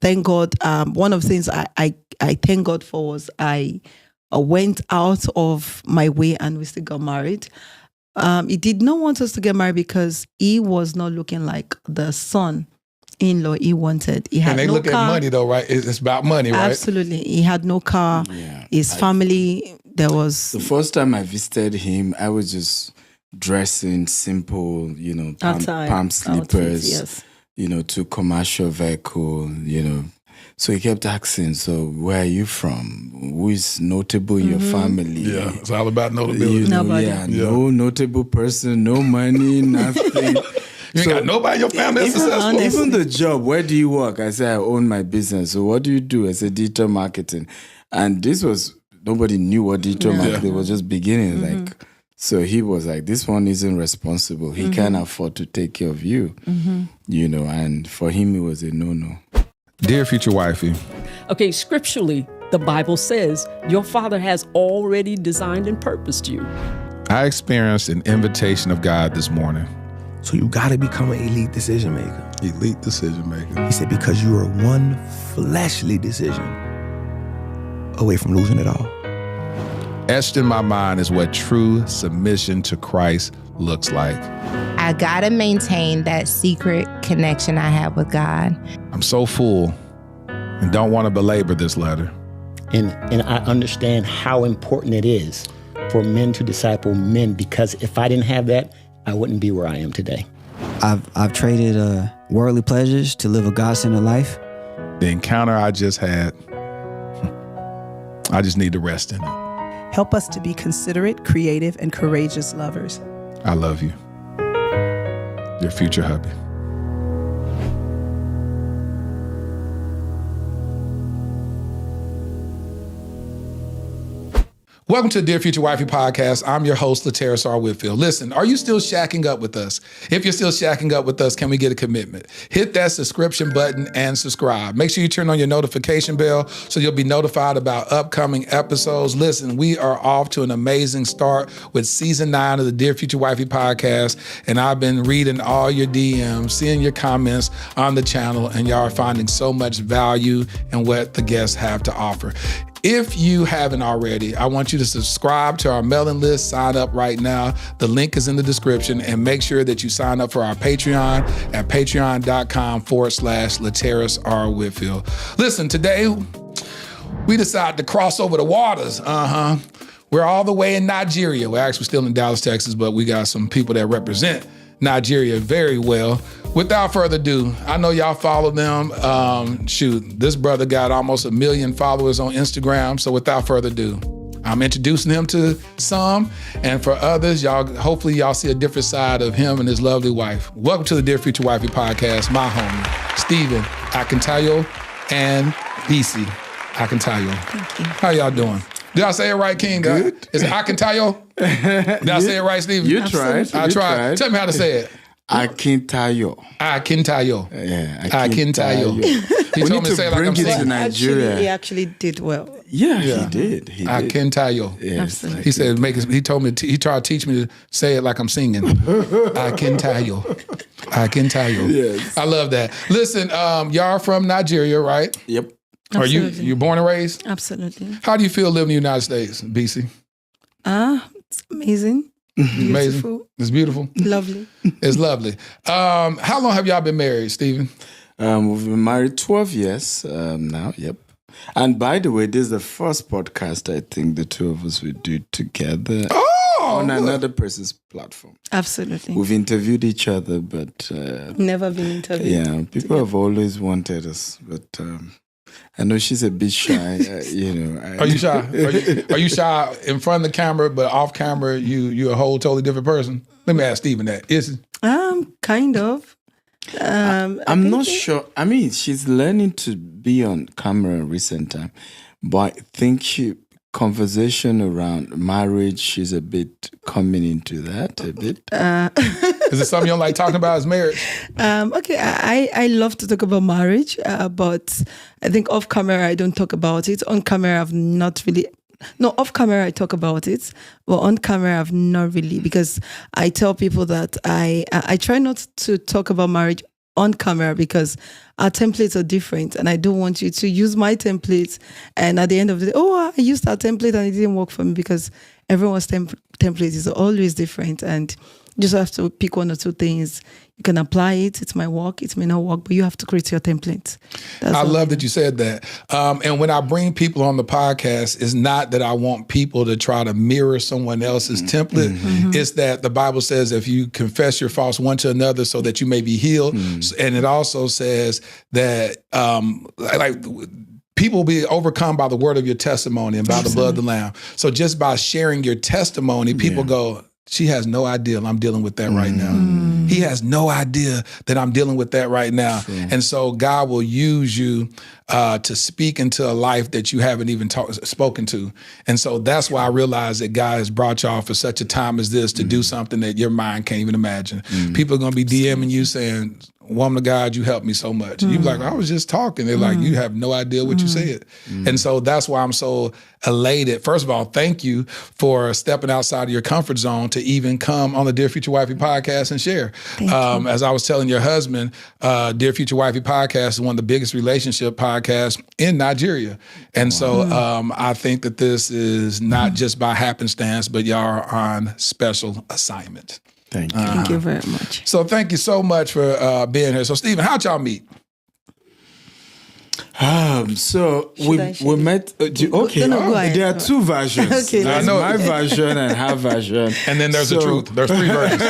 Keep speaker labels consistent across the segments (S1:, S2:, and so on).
S1: thank God. One of the things I thank God for was I went out of my way and we still got married. He did not want us to get married because he was not looking like the son-in-law he wanted. He had
S2: and they
S1: no
S2: look
S1: car.
S2: at money though, right? It's about money, right?
S1: Absolutely. He had no car.
S3: Yeah.
S1: His family, there was...
S3: The first time I visited him, I was just dressing simple, palm slippers,
S1: yes.
S3: To commercial vehicle, So he kept asking, so where are you from? Who is notable in your family?
S2: Yeah, it's all about notability.
S3: No notable person, no money, nothing.
S2: You ain't got nobody in your family that's successful.
S3: Even the job, where do you work? I said, I own my business. So what do you do? I said, digital marketing. And this was, nobody knew what digital marketing was, just beginning. So he was like, this one isn't responsible. He can't afford to take care of you, and for him, it was a no-no.
S2: Dear Future Wifey.
S4: Okay, scripturally, the Bible says your Father has already designed and purposed you.
S2: I experienced an invitation of God this morning.
S5: So you got to become an elite decision maker.
S2: Elite decision maker.
S5: He said, because you are one fleshly decision away from losing it all.
S2: Etched in my mind is what true submission to Christ looks like.
S6: I gotta maintain that secret connection I have with God.
S2: I'm so full and don't want to belabor this letter.
S7: And I understand how important it is for men to disciple men, because if I didn't have that, I wouldn't be where I am today.
S8: I've traded worldly pleasures to live a God-centered life.
S2: The encounter I just had, I just need to rest in it.
S9: Help us to be considerate, creative, and courageous lovers.
S2: I love you. Your future hubby. Welcome to the Dear Future Wifey Podcast. I'm your host, Lateris R. Whitfield. Listen, are you still shacking up with us? If you're still shacking up with us, can we get a commitment? Hit that subscription button and subscribe. Make sure you turn on your notification bell so you'll be notified about upcoming episodes. Listen, we are off to an amazing start with season 9 of the Dear Future Wifey Podcast, and I've been reading all your DMs, seeing your comments on the channel, and y'all are finding so much value in what the guests have to offer. If you haven't already, I want you to subscribe to our mailing list, sign up right now. The link is in the description, and make sure that you sign up for our Patreon at patreon.com/Lateris R. Whitfield. Listen, today we decided to cross over the waters. We're all the way in Nigeria. We're actually still in Dallas, Texas, but we got some people that represent Nigeria very well. Without further ado, I know y'all follow them. This brother got almost 1 million followers on Instagram. So without further ado, I'm introducing him to some, and for others, hopefully y'all see a different side of him and his lovely wife. Welcome to the Dear Future Wifey Podcast, my homie, Bisi Akintayo and Bisi Akintayo.
S1: Thank you.
S2: How y'all doing? Did I say it right, King?
S3: Good.
S2: Is it Akintayo? Did I say it right, Steven?
S3: You tried.
S2: I tried. Tell me how to say it.
S3: Akintayo.
S2: Akintayo.
S3: Yeah,
S2: Akintayo. He told me to say it like I'm saying.
S3: Nigeria.
S1: He actually did well.
S3: Yeah, he did.
S2: Akintayo.
S3: Yes,
S1: Absolutely.
S2: He said, he told me, he tried to teach me to say it like I'm singing. Akintayo. Akintayo.
S3: Yes.
S2: I love that. Listen, y'all from Nigeria, right?
S3: Yep.
S2: Are
S1: Absolutely.
S2: you born and raised?
S1: Absolutely.
S2: How do you feel living in the United States, Bisi?
S1: It's amazing.
S2: Amazing.
S1: Beautiful.
S2: It's beautiful.
S1: Lovely.
S2: It's lovely. How long have y'all been married, Steven?
S3: We've been married 12 years now. Yep. And by the way, this is the first podcast I think the two of us would do together on another person's platform.
S1: Absolutely.
S3: We've interviewed each other, but
S1: Never been interviewed.
S3: yeah, people have always wanted us, but I know she's a bit shy.
S2: Are you shy? Are you shy in front of the camera, but off camera you're a whole totally different person? Let me ask Steven that. Is it?
S1: Kind of.
S3: I'm not sure. I mean, she's learning to be on camera in recent time, but I think conversation around marriage, she's a bit coming into that a bit.
S2: Is it something you don't like talking about as marriage?
S1: Okay, I love to talk about marriage, but I think off camera I don't talk about it. On camera I've not really. No, off camera I talk about it, but on camera I've not really, because I tell people that I try not to talk about marriage on camera because our templates are different, and I don't want you to use my templates. And at the end of the day, I used that template and it didn't work for me, because everyone's template is always different, and you just have to pick one or two things. You can apply it. It might work. It may not work, but you have to create your template.
S2: I love that you said that. And when I bring people on the podcast, it's not that I want people to try to mirror someone else's template. It's that the Bible says if you confess your faults one to another so that you may be healed. And it also says that people will be overcome by the word of your testimony and by the blood of the Lamb. So just by sharing your testimony, people go, she has no idea I'm dealing with that right now. He has no idea that I'm dealing with that right now. And so God will use you to speak into a life that you haven't even spoken to. And so that's why I realized that God has brought y'all for such a time as this to do something that your mind can't even imagine. People are going to be DMing you saying, woman of God, you helped me so much. You be like, I was just talking. They're like, you have no idea what you said. And so that's why I'm so elated. First of all, thank you for stepping outside of your comfort zone to even come on the Dear Future Wifey podcast and share. As I was telling your husband, Dear Future Wifey podcast is one of the biggest relationship podcasts in Nigeria. And so I think that this is not just by happenstance, but y'all are on special assignment.
S3: Thank you.
S1: Thank you very much.
S2: So thank you so much for being here. So Stephen, how'd y'all meet?
S3: So we met. Okay, there are two versions.
S1: Okay,
S3: There's my version and her version,
S2: And then there's the truth. There's three versions.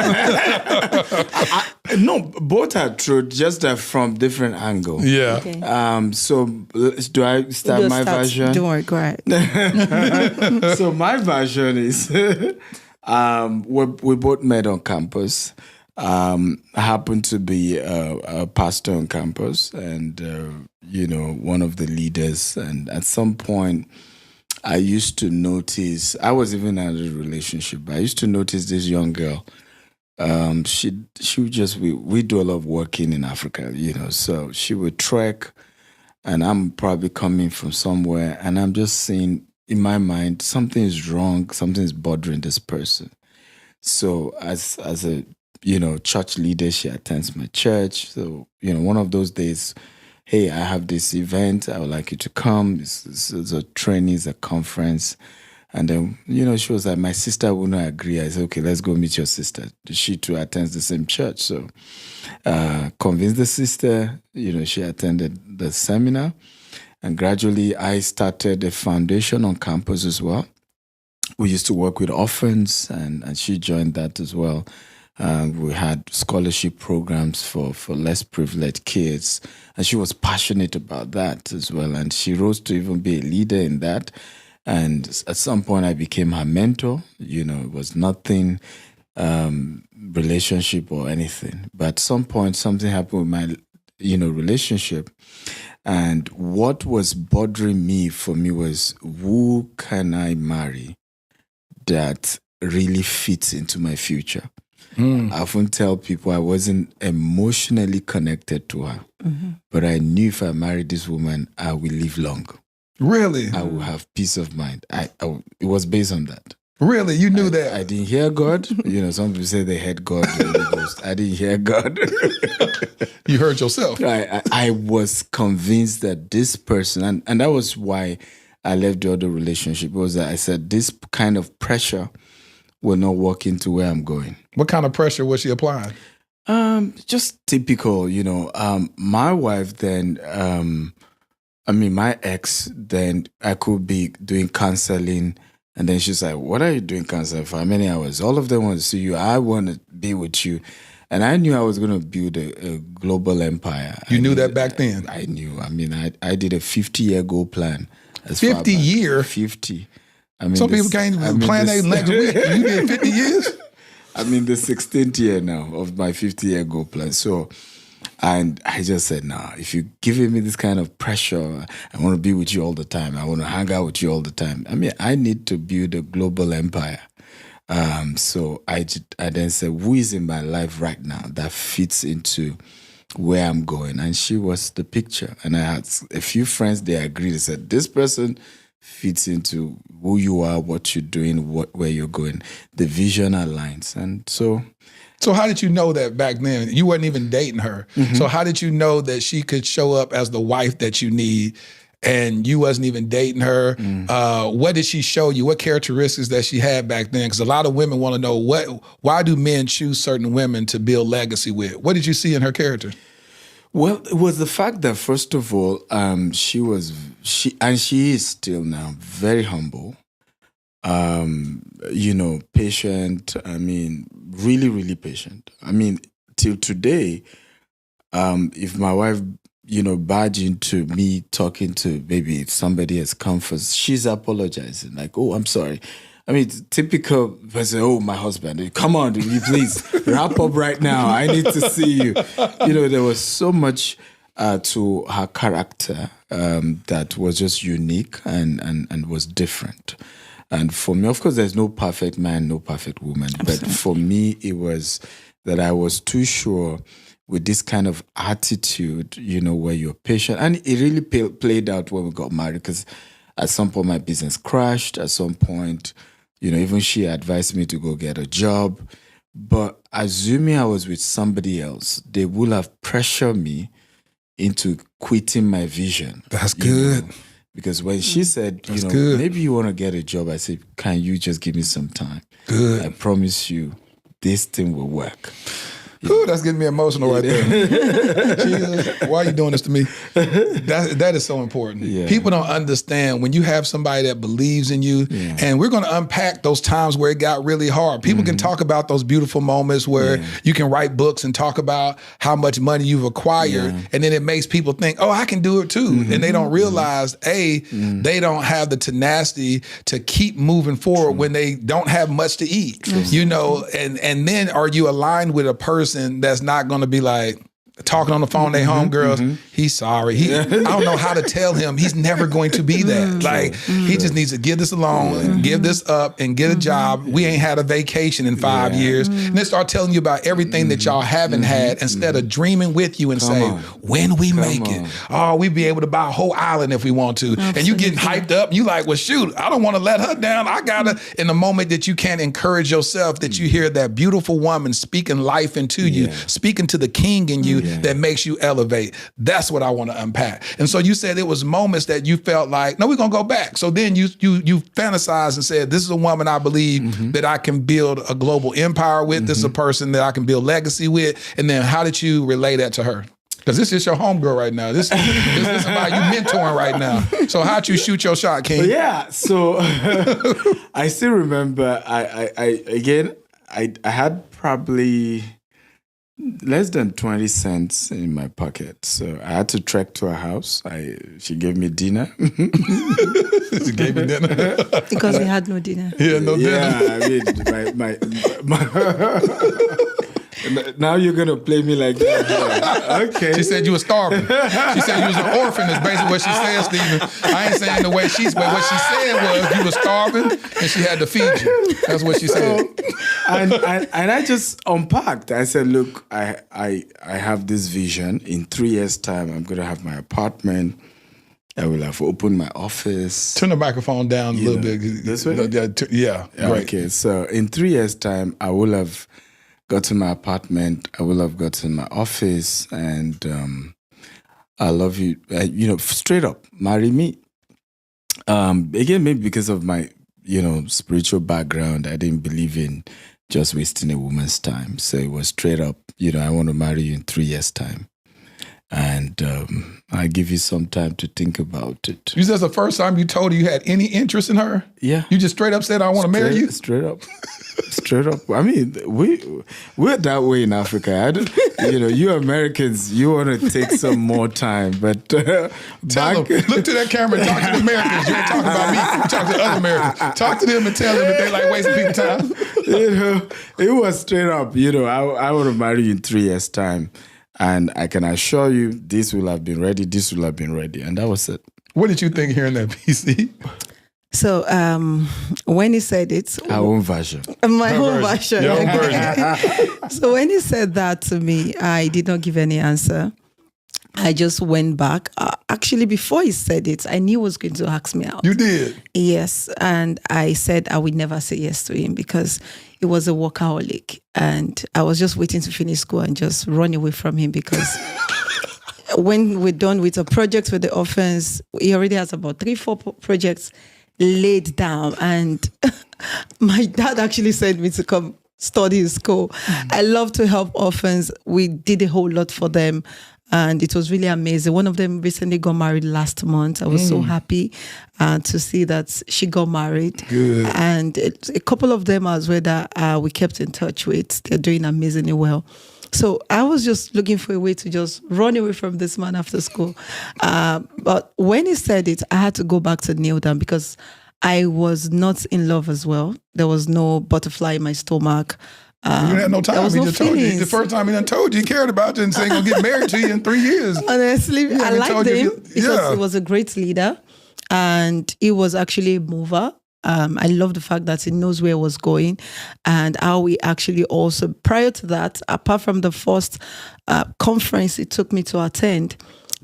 S3: No, both are true, just from different angle.
S2: Yeah.
S1: Okay.
S3: So do I start my version?
S1: Don't worry, go ahead.
S3: So my version is we both met on campus. I happened to be a pastor on campus and, one of the leaders. And at some point, I used to notice, I was even in a relationship, but I used to notice this young girl. She would just, we do a lot of working in Africa, so she would trek, and I'm probably coming from somewhere, and I'm just seeing, in my mind, something is wrong, something is bothering this person. So as a, church leader, she attends my church. So, one of those days, hey, I have this event, I would like you to come. It's a training, it's a conference. And then, she was like, my sister would not agree. I said, okay, let's go meet your sister. She too attends the same church. So convinced the sister, she attended the seminar. And gradually, I started a foundation on campus as well. We used to work with orphans, and she joined that as well. We had scholarship programs for less privileged kids, and she was passionate about that as well. And she rose to even be a leader in that. And at some point, I became her mentor. It was nothing relationship or anything. But at some point, something happened with my, relationship. And what was bothering me for me was, who can I marry that really fits into my future? I often tell people I wasn't emotionally connected to her, but I knew if I married this woman, I will live long.
S2: Really?
S3: I will have peace of mind. It was based on that.
S2: Really? You knew that?
S3: I didn't hear God. Some people say they heard God. I didn't hear God.
S2: You heard yourself.
S3: I was convinced that this person, and that was why I left the other relationship, was that I said, this kind of pressure will not walk into where I'm going.
S2: What kind of pressure was she applying?
S3: Just typical, my wife then, my ex, then I could be doing counseling, and then she's like, what are you doing counseling for? How many hours? All of them want to see you. I want to be with you. And I knew I was going to build a global empire.
S2: You knew that back then?
S3: I knew. I did a 50-year goal plan.
S2: 50 years?
S3: 50.
S2: Some people can't even plan their next week. You did 50 years?
S3: I'm in the 16th year now of my 50-year goal plan. So, and I just said, nah, if you're giving me this kind of pressure, I want to be with you all the time. I want to hang out with you all the time. I need to build a global empire. So I then said, who is in my life right now that fits into where I'm going? And she was the picture. And I had a few friends, they agreed. They said, this person fits into who you are, what you're doing, where you're going. The vision aligns. And so
S2: So how did you know that back then? You weren't even dating her. So how did you know that she could show up as the wife that you need and you wasn't even dating her? What did she show you? What characteristics that she had back then? Because a lot of women want to know why do men choose certain women to build legacy with? What did you see in her character?
S3: Well, it was the fact that, first of all, she is still now very humble, patient. I mean, really, really patient. I mean, till today, if my wife, barge into me talking to maybe somebody has come first, she's apologizing, like, oh, I'm sorry. I mean, typical person, oh, my husband, come on, please wrap up right now. I need to see you. There was so much to her character that was just unique and was different. And for me, of course, there's no perfect man, no perfect woman. Absolutely. But for me, it was that I was too sure with this kind of attitude, where you're patient. And it really played out when we got married, because at some point my business crashed. At some point, even she advised me to go get a job. But assuming I was with somebody else, they would have pressured me into quitting my vision.
S2: That's good.
S3: Because when she said, maybe you want to get a job, I said, can you just give me some time?
S2: Good.
S3: I promise you, this thing will work.
S2: Ooh, that's getting me emotional right there. Jesus, why are you doing this to me? That is so important. Yeah. People don't understand when you have somebody that believes in you, and we're going to unpack those times where it got really hard. People can talk about those beautiful moments where you can write books and talk about how much money you've acquired, and then it makes people think, oh, I can do it too. And they don't realize, they don't have the tenacity to keep moving forward when they don't have much to eat, and then are you aligned with a person that's not going to be like talking on the phone, they homegirls, he's sorry. I don't know how to tell him. He's never going to be that. He just needs to give this alone, and give this up, and get a job. We ain't had a vacation in 5 years. And then start telling you about everything that y'all haven't had, instead of dreaming with you and say, when we make it, we'd be able to buy a whole island if we want to. Absolutely. And you getting hyped up, you like, well, shoot, I don't want to let her down. I gotta, in the moment that you can't encourage yourself, that you hear that beautiful woman speaking life into you, speaking to the king in you, that makes you elevate. That's what I want to unpack. And so you said it was moments that you felt like, no, we're going to go back. So then you fantasized and said, this is a woman I believe that I can build a global empire with. This is a person that I can build legacy with. And then how did you relay that to her? Because this is your homegirl right now. This is about you mentoring right now. So how'd you shoot your shot, King?
S3: Yeah, so I still remember, I had probably less than 20 cents in my pocket. So I had to trek to her house. She gave me dinner.
S2: She gave me dinner?
S1: Because he had no dinner.
S2: Yeah, no dinner.
S3: Yeah, I mean, my now you're going to play me like that. Okay.
S2: She said you were starving. She said you was an orphan, is basically what she said, Stephen. I ain't saying the way but what she said was you were starving and she had to feed you. That's what she said.
S3: And I just unpacked. I said, look, I have this vision. In 3 years' time, I'm going to have my apartment. I will have opened my office.
S2: Turn the microphone down a little bit.
S3: This way?
S2: Yeah. Right.
S3: Okay, so in 3 years' time, I will have gotten my apartment. I will have gotten my office, and I love you. Straight up, marry me. Again, maybe because of my, spiritual background, I didn't believe in just wasting a woman's time. So it was straight up, I want to marry you in 3 years' time. And I give you some time to think about it.
S2: You said that's the first time you told her you had any interest in her?
S3: Yeah.
S2: You just straight up said, I want to marry you?
S3: Straight up. Straight up. I mean, we're that way in Africa. You Americans, you want to take some more time. But
S2: tell them, look to that camera and talk to the Americans. You ain't talking about me. You talk to the other Americans. Talk to them and tell them that they like wasting people's time.
S3: It was straight up. I want to marry you in 3 years' time. And I can assure you, this will have been ready, this will have been ready. And that was it.
S2: What did you think hearing that, Bisi?
S1: So when he said it...
S3: Our own version.
S1: My own version.
S2: Your own version.
S1: So when he said that to me, I did not give any answer. I just went back. Actually, before he said it, I knew he was going to ask me out.
S2: You did?
S1: Yes. And I said I would never say yes to him because he was a workaholic. And I was just waiting to finish school and just run away from him because when we're done with a project with the orphans, he already has about 3-4 projects laid down. And my dad actually sent me to come study in school. I love to help orphans. We did a whole lot for them. And it was really amazing. One of them recently got married last month. I was so happy to see that she got married.
S2: Good.
S1: And a couple of them as well that we kept in touch with. They're doing amazingly well. So I was just looking for a way to just run away from this man after school. But when he said it, I had to go back to kneel down because I was not in love as well. There was no butterfly in my stomach.
S2: You didn't have no time.
S1: Was
S2: He
S1: no
S2: just told you.
S1: feelings.
S2: The first time he done told you he cared about you and saying he's going to get married to you in 3 years.
S1: Honestly, I
S2: he
S1: liked
S2: told you
S1: him
S2: to-
S1: because he was a great leader and he was actually a mover. I love the fact that he knows where he was going and how we actually also, prior to that, apart from the first conference it took me to attend,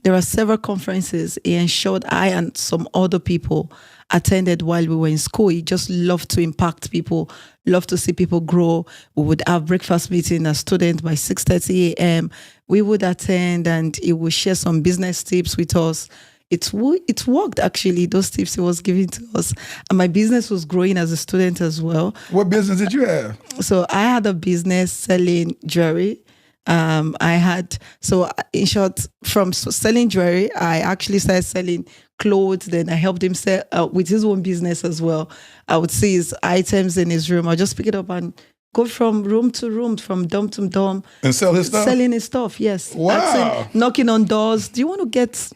S1: there are several conferences he ensured I and some other people attended while we were in school. He just loved to impact people, loved to see people grow. We would have breakfast meeting as students by 6:30 a.m. We would attend and he would share some business tips with us. It worked actually, those tips he was giving to us. And my business was growing as a student as well.
S2: What business did you have?
S1: So I had a business selling jewelry. In short, from selling jewelry, I actually started selling clothes. Then I helped him sell with his own business as well. I would see his items in his room. I'll just pick it up and go from room to room, from dorm to dorm.
S2: And sell his stuff?
S1: Selling his stuff, yes.
S2: Wow.
S1: Asking, knocking on doors. Do you want to get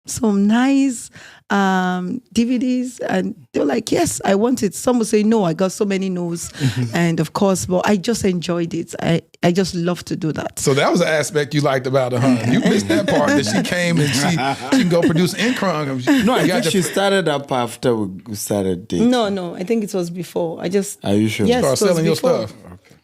S1: some nice DVDs? And they were like, yes, I want it. Some would say, no, I got so many no's. And of course, but I just enjoyed it. I just love to do that.
S2: So that was an aspect you liked about her, huh? You missed that part that she came and she can go produce income.
S3: No, I think she started up after we started dating.
S1: No, I think it was before.
S3: Are you sure?
S1: Yes,
S2: Start
S1: it was
S2: selling your
S1: before.
S2: stuff.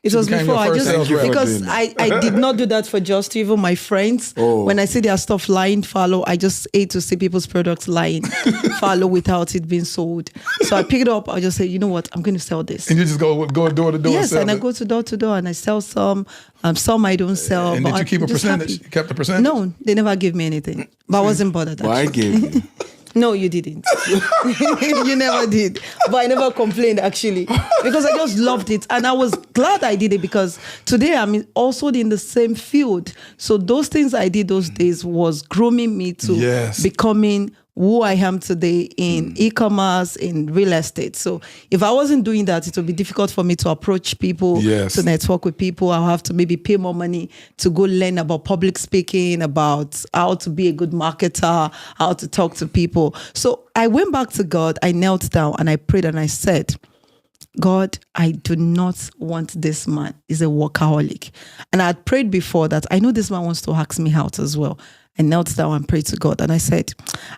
S1: It was
S2: became
S1: before.
S2: your first sales rep.
S1: Because I did not do that for just even my friends. When I see their stuff lying fallow, I just hate to see people's products lying fallow without it being sold. So I pick it up. I just say, you know what, I'm going to sell this.
S2: And you just go door to door and
S1: Yes,
S2: sell
S1: and I
S2: it?
S1: go to door and I sell some. Some I don't sell.
S2: And
S1: but
S2: did you keep a
S1: I'm just
S2: percentage?
S1: happy.
S2: You kept a percentage?
S1: No, they never gave me anything. But I wasn't bothered.
S3: Well, I
S1: actually.
S3: gave you.
S1: No, you didn't. You never did. But I never complained actually because I just loved it. And I was glad I did it because today I'm also in the same field. So those things I did those days was grooming me to becoming who I am today in e-commerce, in real estate. So if I wasn't doing that, it would be difficult for me to approach people, to network with people. I'll have to maybe pay more money to go learn about public speaking, about how to be a good marketer, how to talk to people. So I went back to God, I knelt down and I prayed and I said, God, I do not want this man. He's a workaholic. And I had prayed before that I know this man wants to ask me out as well. I knelt down and prayed to God and I said,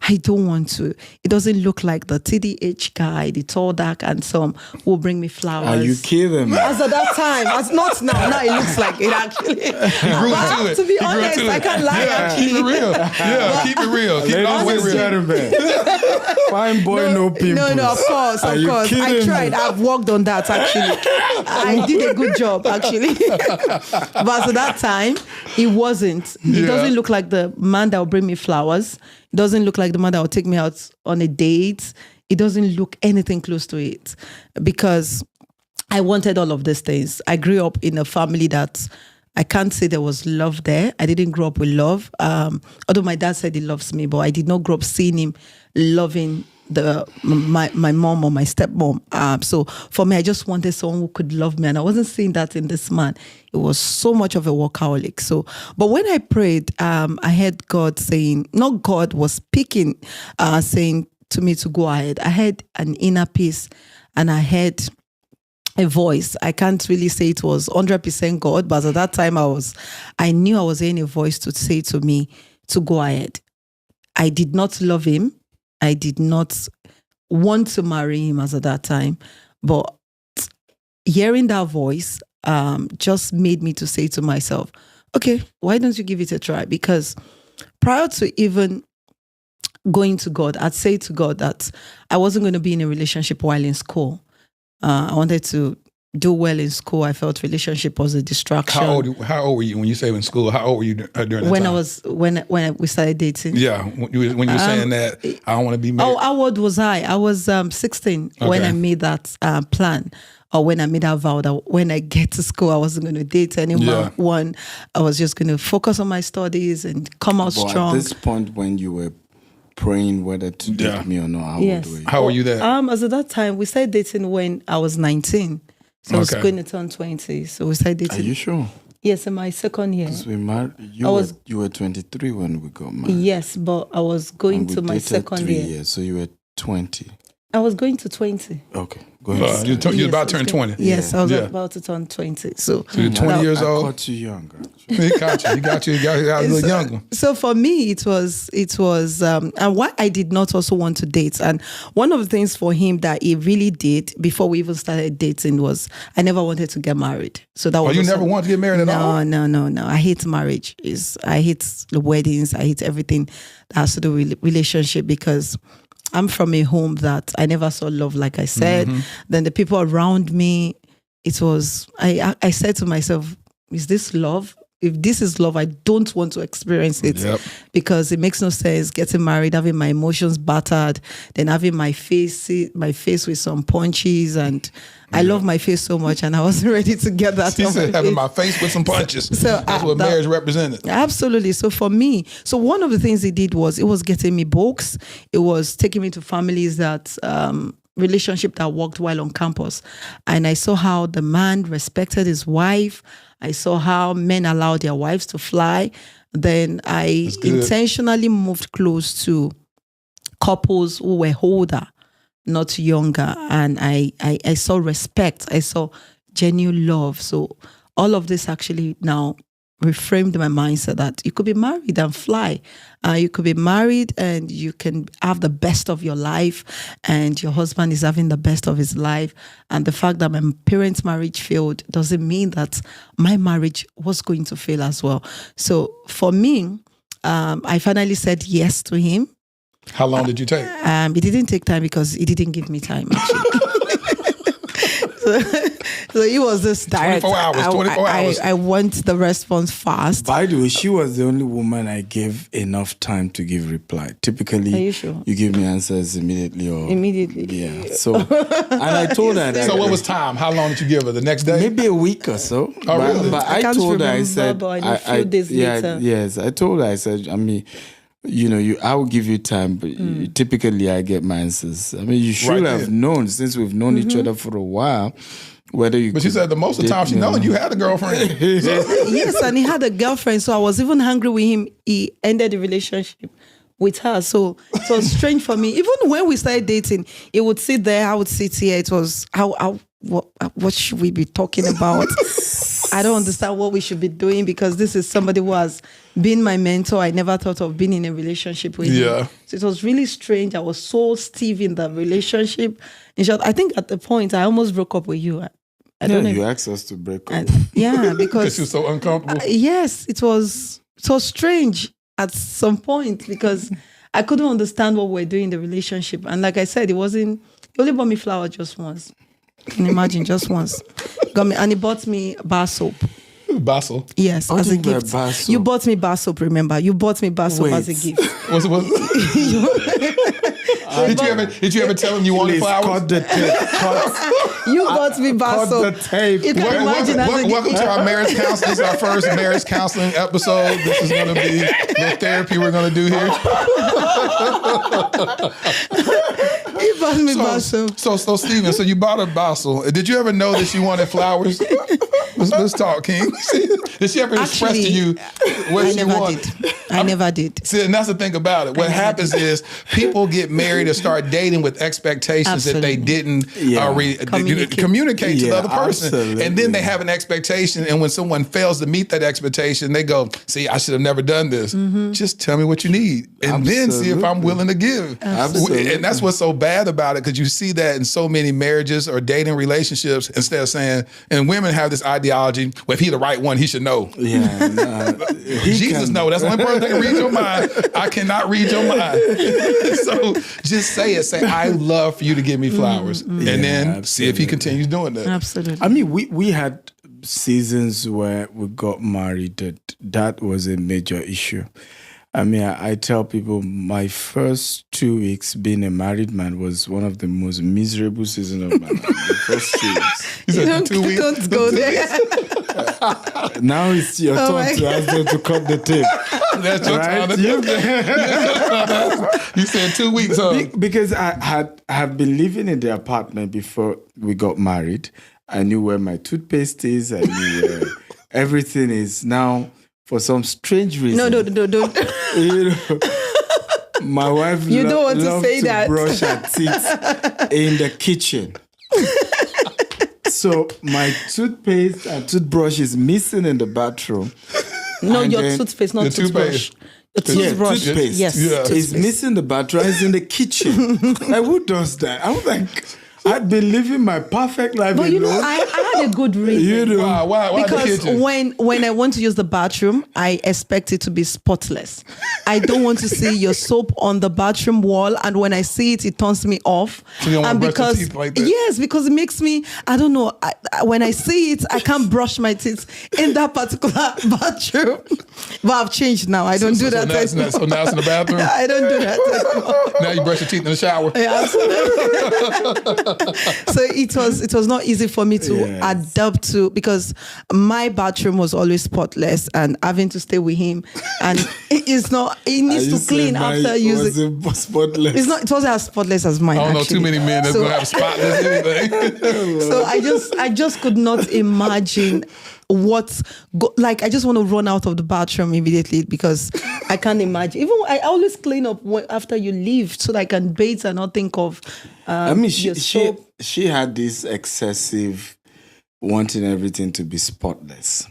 S1: I don't want to. It doesn't look like the TDH guy, the tall, dark, handsome who will bring me flowers.
S3: Are you kidding me?
S1: As at that time, as not now. Now it looks like it actually. But to be honest, I can't lie actually.
S2: Keep it real. Yeah, keep it real. Keep it all the way
S3: Ladies and
S2: real.
S3: gentlemen, fine boy, no pimples.
S1: No, of course.
S3: Are you
S1: I
S3: kidding
S1: tried.
S3: me?
S1: I've worked on that actually. I did a good job actually. But at that time, it wasn't. It doesn't look like the man that will bring me flowers. It doesn't look like the man that will take me out on a date. It doesn't look anything close to it because I wanted all of these things. I grew up in a family that I can't say there was love there. I didn't grow up with love. Although my dad said he loves me, but I did not grow up seeing him loving my mom or my stepmom. So for me, I just wanted someone who could love me. And I wasn't seeing that in this man. It was so much of a workaholic. So, but when I prayed, I heard God saying, not God was speaking, saying to me to go ahead. I had an inner peace and I had a voice. I can't really say it was 100% God, but at that time I knew I was hearing a voice to say to me to go ahead. I did not love him. I did not want to marry him as at that time, but hearing that voice just made me to say to myself, okay, why don't you give it a try? Because prior to even going to God, I'd say to God that I wasn't going to be in a relationship while in school. I wanted to do well in school. I felt relationship was a distraction.
S2: How old were you when you say in school? How old were you during that
S1: when
S2: time?
S1: when we started dating?
S2: Yeah, when you were saying that I don't want to be married.
S1: Oh, how old was I? I was 16 when I made that plan, or when I made that vow that when I get to school, I wasn't going to date anyone. One, I was just going to focus on my studies and come out strong.
S3: At this point, when you were praying whether to date me or not, how old were you?
S2: How were you there?
S1: As at that time, we started dating when I was 19. So I was going to turn 20. So we started dating.
S3: Are you sure?
S1: Yes, in my second year.
S3: Because we married. You were 23 when we got married.
S1: Yes, but I was going to my second
S3: 3
S1: year.
S3: years, so you were 20.
S1: I was going to 20.
S3: Okay, go ahead.
S2: You're about to turn 20.
S1: Yes, I was about to turn 20. So
S2: you're 20 years old?
S3: I caught you young.
S2: He got you a little younger.
S1: So for me, it was, and why I did not also want to date. And one of the things for him that he really did before we even started dating was I never wanted to get married. So that was.
S2: You never wanted to get married at all?
S1: No. I hate marriage. I hate the weddings. I hate everything that has to do with relationship, because I'm from a home that I never saw love, like I said. Then the people around me, it was, I said to myself, is this love? If this is love, I don't want to experience it, because it makes no sense getting married, having my emotions battered, then having my face with some punches. And I love my face so much, and I wasn't ready to get that.
S2: She said having my face with some punches. So that's what marriage represented.
S1: Absolutely. So for me, one of the things he did was, it was getting me books. It was taking me to families that, relationship that worked well on campus. And I saw how the man respected his wife. I saw how men allowed their wives to fly. Then I intentionally moved close to couples who were older, not younger. And I saw respect. I saw genuine love. So all of this actually now reframed my mindset that you could be married and fly. You could be married and you can have the best of your life, and your husband is having the best of his life. And the fact that my parents' marriage failed doesn't mean that my marriage was going to fail as well. So for me, I finally said yes to him.
S2: How long did you take?
S1: It didn't take time because he didn't give me time, actually. So he was just direct.
S2: 24 hours.
S1: I want the response fast.
S3: By the way, she was the only woman I gave enough time to give reply. Typically,
S1: are you sure?
S3: You give me answers immediately.
S1: Immediately.
S3: So, and I told her that.
S2: So what was time? How long did you give her? The next day?
S3: Maybe a week or so.
S2: Oh, really?
S3: But I told her, I said,
S1: a few days later.
S3: Yes, I told her, I said, I mean, I will give you time, but typically I get my answers. I mean, you should have known, since we've known each other for a while, whether you.
S2: But she said the most of the time she known you had a girlfriend.
S1: Yes, and he had a girlfriend, so I was even angry with him. He ended the relationship with her, so it was strange for me. Even when we started dating, he would sit there, I would sit here. It was what should we be talking about? I don't understand what we should be doing, because this is somebody who has been my mentor. I never thought of being in a relationship with him. So it was really strange. I was so stiff in the relationship. In short, I think at the point I almost broke up with you. I don't know.
S3: You asked us to break up.
S1: Because
S2: you're so uncomfortable.
S1: Yes, it was so strange at some point, because I couldn't understand what we were doing in the relationship. And like I said, he only bought me flour just once. Can you imagine? Just once. Got me, and he bought me bar soap.
S2: Bar soap?
S1: Yes, as a gift. You bought me bar soap, remember? You bought me bar soap as a gift.
S2: Did you ever tell him you wanted flowers?
S3: Cut the tape.
S1: You bought me bar soap.
S3: Cut the tape.
S1: You can imagine
S2: welcome to our marriage counseling. This is our first marriage counseling episode. This is going to be the therapy we're going to do here.
S1: He bought me bar soap.
S2: So Stephen, so you bought a bottle. Did you ever know that she wanted flowers? Let's talk, King. Did she ever express to you what she wanted?
S1: I never did.
S2: See, and that's the thing about it. What happens is people get married and start dating with expectations that they didn't communicate to the other person.
S3: Absolutely.
S2: And then they have an expectation, and when someone fails to meet that expectation, they go, see, I should have never done this. Just tell me what you need, and then see if I'm willing to give.
S3: Absolutely.
S2: And that's what's so bad about it, because you see that in so many marriages or dating relationships, instead of saying, and women have this idea theology. Well, if he the right one, he should know.
S3: Yeah,
S2: Jesus know. That's the only person that can read your mind. I cannot read your mind. So just say it. Say, I love for you to give me flowers. And then see if he continues doing that.
S1: Absolutely.
S3: I mean, we had seasons where we got married that was a major issue. I mean, I tell people my first 2 weeks being a married man was one of the most miserable seasons of my life. The first 2 weeks.
S2: You said 2 weeks?
S1: Don't go there.
S3: Now it's your turn to ask them to cut the tape.
S2: That's your time. You said 2 weeks, huh?
S3: Because I had been living in the apartment before we got married. I knew where my toothpaste is. I knew where everything is. Now, for some strange reason.
S1: No, don't.
S3: You know, my wife
S1: You don't want to
S3: loved
S1: say that.
S3: brush her teeth in the kitchen. So my toothpaste and toothbrush is missing in the bathroom.
S1: No,
S3: And
S1: your
S3: then
S1: toothpaste, not
S2: the
S1: toothbrush. Your
S3: Yeah,
S1: toothbrush.
S3: toothpaste.
S1: Yes.
S2: Yeah.
S3: It's
S1: toothpaste.
S3: missing the bathroom. It's in the kitchen. Like, who does that? I was like, I'd been living my perfect life.
S1: But you know,
S3: alone.
S1: I had a good reason.
S3: You know,
S2: Why the
S1: Because
S2: kitchen?
S1: when I want to use the bathroom, I expect it to be spotless. I don't want to see your soap on the bathroom wall, and when I see it, it turns me off.
S2: So you don't
S1: and
S2: want to brush your
S1: because
S2: teeth like that?
S1: yes, because it makes me, I don't know. When I see it, I can't brush my teeth in that particular bathroom. But I've changed now. I don't do that anymore.
S2: So now it's in the bathroom?
S1: I don't do that anymore.
S2: Now you brush your teeth in the shower?
S1: Yeah, absolutely. So it was not easy for me to adapt to, because my bathroom was always spotless, and having to stay with him, and it's not. He needs to clean after using.
S3: Spotless.
S1: It's not. It wasn't as spotless as mine.
S2: I don't know
S1: actually.
S2: too many men that's gonna have spotless anything.
S1: So I just could not imagine like I just want to run out of the bathroom immediately, because I can't imagine. Even I always clean up after you leave so that I can bathe and not think of.
S3: I mean,
S1: your soap.
S3: she had this excessive wanting everything to be spotless.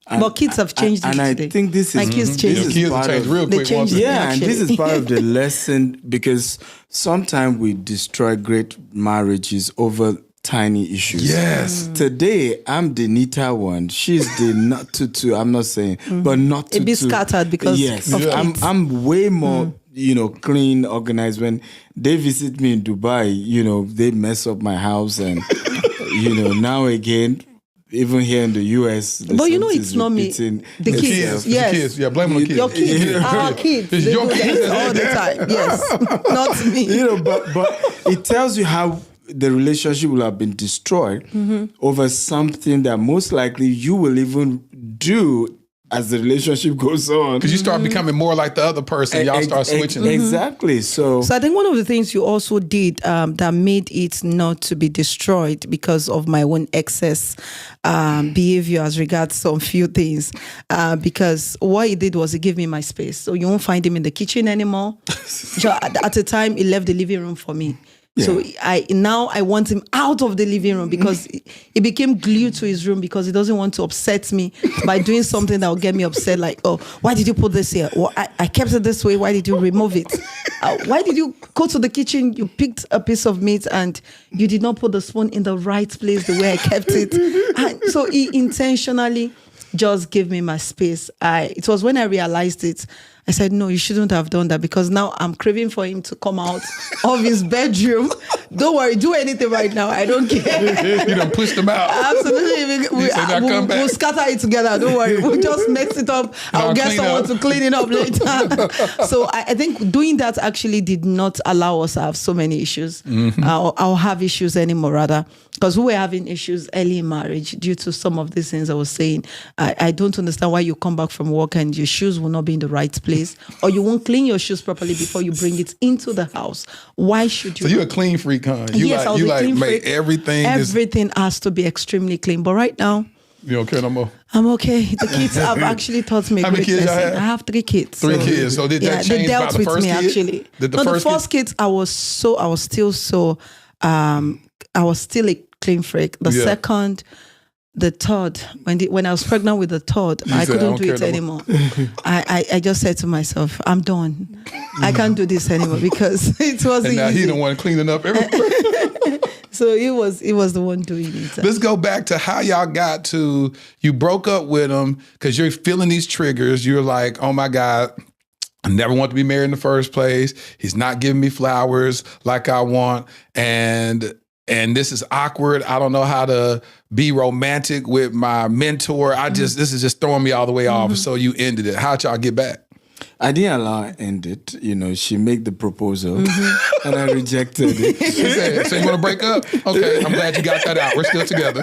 S1: But kids have changed it
S3: and
S1: today.
S3: I think this is
S1: My kids changed
S3: this
S1: it.
S3: is
S2: Kids
S3: part
S2: change
S3: of-
S2: real
S1: They
S2: quick.
S1: changed
S2: once-
S1: it.
S3: Yeah, and this is
S1: Actually.
S3: part of the lesson, because sometimes we destroy great marriages over tiny issues.
S2: Yes.
S3: Today, I'm the neater one. She's the not tutu. I'm not saying, but not tutu.
S1: It be scattered because
S3: yes,
S1: of kids.
S3: I'm way more, clean, organized. When they visit me in Dubai, they mess up my house, and now again. Even here in the US,
S1: But it's not me. The
S2: The
S1: kids,
S2: kids.
S1: yes.
S2: The kids. Yeah, blame on the kids.
S1: Your kids,
S2: Yeah.
S1: our kids,
S2: It's
S1: they
S2: your
S1: do
S2: kids.
S1: that all the time. Yes, not me.
S3: But it tells you how the relationship will have been destroyed over something that most likely you will even do as the relationship goes on.
S2: Because you start becoming more like the other person. Y'all start switching.
S3: Exactly. So
S1: I think one of the things you also did that made it not to be destroyed because of my own excess behavior as regards some few things. Because what he did was he gave me my space. So you won't find him in the kitchen anymore. So at the time, he left the living room for me. So I want him out of the living room, because he became glued to his room, because he doesn't want to upset me by doing something that will get me upset. Like, oh, why did you put this here? Well, I kept it this way. Why did you remove it? Why did you go to the kitchen? You picked a piece of meat and you did not put the spoon in the right place the way I kept it. And so he intentionally just gave me my space. It was when I realized it, I said, no, you shouldn't have done that, because now I'm craving for him to come out of his bedroom. Don't worry, do anything right now. I don't care.
S2: You done pushed them out.
S1: Absolutely. We'll scatter it together. Don't worry. We'll just mix it up. I'll get someone to clean it up later. So I think doing that actually did not allow us to have so many issues. I'll have issues anymore, rather. Because we were having issues early in marriage due to some of these things I was saying. I don't understand why you come back from work and your shoes will not be in the right place, or you won't clean your shoes properly before you bring it into the house. Why should you?
S2: So you're a clean freak, huh? You
S1: Yes, I was a clean
S2: make
S1: freak.
S2: everything.
S1: Everything has to be extremely clean. But right now,
S2: You don't care no more?
S1: I'm okay. The kids have actually taught me a
S2: How many
S1: great
S2: kids y'all
S1: lesson.
S2: have?
S1: I have 3 kids.
S2: 3 kids. So did that change
S1: they dealt
S2: by the
S1: with
S2: first
S1: me
S2: kid?
S1: actually.
S2: Did the
S1: No,
S2: first
S1: the first kids, I was still so I was still a clean freak. The second, the third, when I was pregnant with the third, I couldn't do it anymore. I just said to myself, I'm done. I can't do this anymore because it wasn't
S2: And now
S1: easy.
S2: he the one cleaning up everywhere.
S1: So it was the one doing it.
S2: Let's go back to how y'all got to, you broke up with him because you're feeling these triggers. You're like, oh my God, I never want to be married in the first place. He's not giving me flowers like I want. And this is awkward. I don't know how to be romantic with my mentor. This is just throwing me all the way off. So you ended it. How'd y'all get back?
S3: I didn't allow her to end it. She made the proposal and I rejected it.
S2: She said, so you want to break up? Okay, I'm glad you got that out. We're still together.